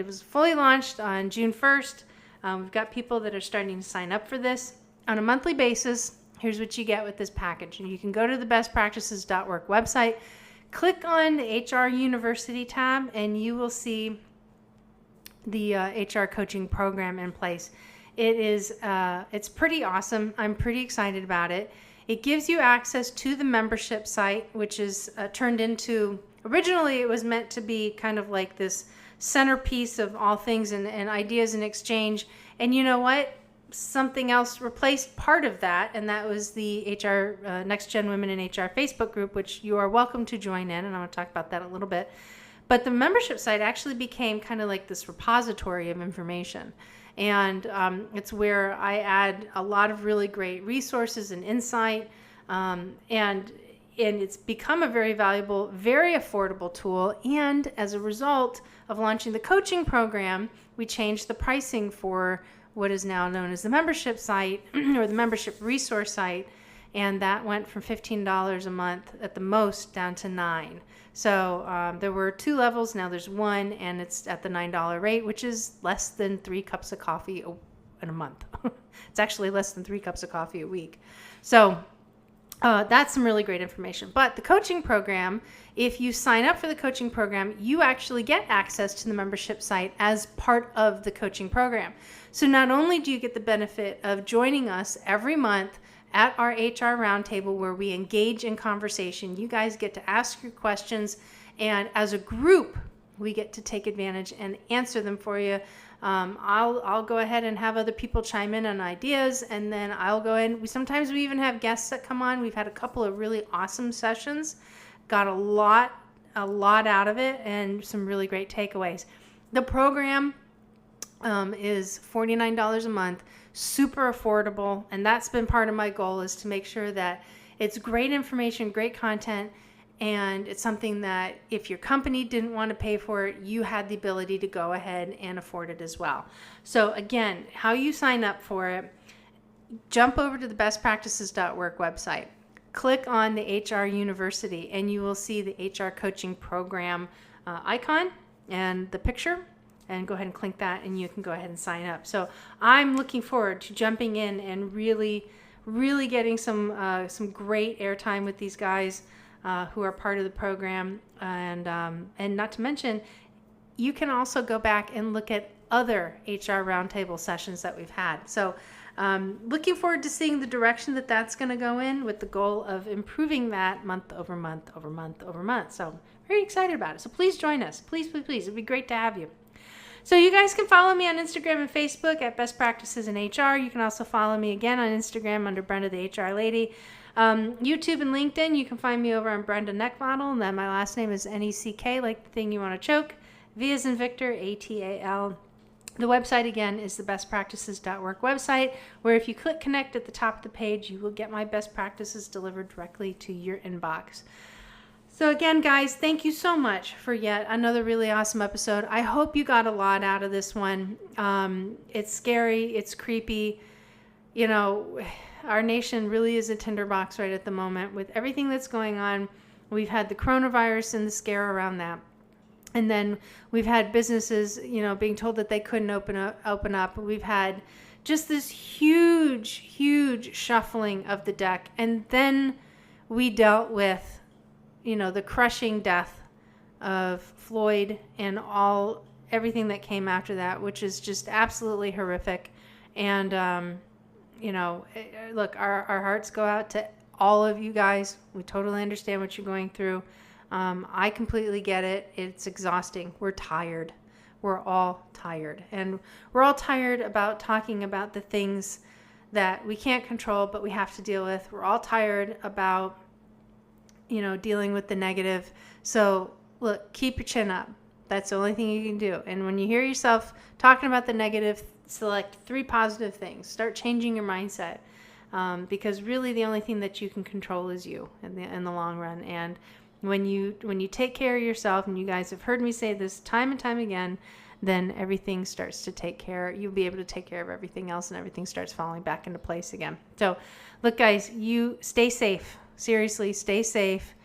was fully launched on June 1st. We've got people that are starting to sign up for this on a monthly basis. Here's what you get with this package. And you can go to the bestpractices.work website, click on the HR University tab, and you will see the HR coaching program in place. It's pretty awesome. I'm pretty excited about it. It gives you access to the membership site, which is turned into, originally it was meant to be kind of like this centerpiece of all things and ideas and exchange. And you know what? Something else replaced part of that, and that was the HR Next Gen Women in HR Facebook group, which you are welcome to join in, and I'm going to talk about that a little bit. But the membership site actually became kind of like this repository of information. And it's where I add a lot of really great resources and insight. And it's become a very valuable, very affordable tool. And as a result of launching the coaching program, we changed the pricing for what is now known as the membership site or the membership resource site. And that went from $15 a month at the most down to $9. So there were 2 levels. Now there's 1, and it's at the $9 rate, which is less than 3 cups of coffee in a month. It's actually less than 3 cups of coffee a week. So that's some really great information. But the coaching program, if you sign up for the coaching program, you actually get access to the membership site as part of the coaching program. So not only do you get the benefit of joining us every month at our HR roundtable where we engage in conversation, you guys get to ask your questions, and as a group, we get to take advantage and answer them for you. I'll go ahead and have other people chime in on ideas, and then I'll go in. Sometimes we even have guests that come on. We've had a couple of really awesome sessions, got a lot out of it, and some really great takeaways. The program is $49 a month, super affordable, and that's been part of my goal, is to make sure that it's great information, great content, and it's something that if your company didn't want to pay for it, you had the ability to go ahead and afford it as well. So again, how you sign up for it, jump over to the bestpractices.work website, click on the HR University, and you will see the HR coaching program icon and the picture, and go ahead and click that, and you can go ahead and sign up. So I'm looking forward to jumping in and really getting some great airtime with these guys who are part of the program. And not to mention, you can also go back and look at other HR roundtable sessions that we've had. So looking forward to seeing the direction that that's going to go in, with the goal of improving that month over month over month over month. So very excited about it. So please join us. Please. It'd be great to have you. So you guys can follow me on Instagram and Facebook at Best Practices in HR. You can also follow me again on Instagram under Brenda the HR Lady. YouTube and LinkedIn, you can find me over on Brenda Neckbottle, and then my last name is Neck, like the thing you want to choke. V as in Victor, ATAL. The website again is the bestpractices.work website, where if you click connect at the top of the page, you will get my best practices delivered directly to your inbox. So again, guys, thank you so much for yet another really awesome episode. I hope you got a lot out of this one. It's scary. It's creepy. you know, our nation really is a tinderbox right at the moment with everything that's going on. We've had the coronavirus and the scare around that. And then we've had businesses, you know, being told that they couldn't open up. We've had just this huge shuffling of the deck. And then we dealt with, you know, the crushing death of Floyd and everything that came after that, which is just absolutely horrific. And, you know, look, our hearts go out to all of you guys. We totally understand what you're going through. I completely get it. It's exhausting. We're tired. We're all tired. And we're all tired about talking about the things that we can't control, but we have to deal with. We're all tired about, you know, dealing with the negative. So look, keep your chin up. That's the only thing you can do. And when you hear yourself talking about the negative, select 3 positive things. Start changing your mindset. Because really the only thing that you can control is you in the long run. And when you take care of yourself, and you guys have heard me say this time and time again, then everything starts to take care. You'll be able to take care of everything else, and everything starts falling back into place again. So look, guys, you stay safe. Seriously, stay safe.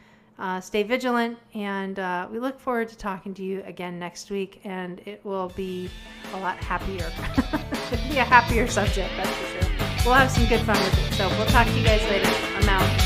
Stay vigilant, and we look forward to talking to you again next week, and it will be a lot happier. It'll be a happier subject, that's for sure. We'll have some good fun with it. So we'll talk to you guys later. I'm out.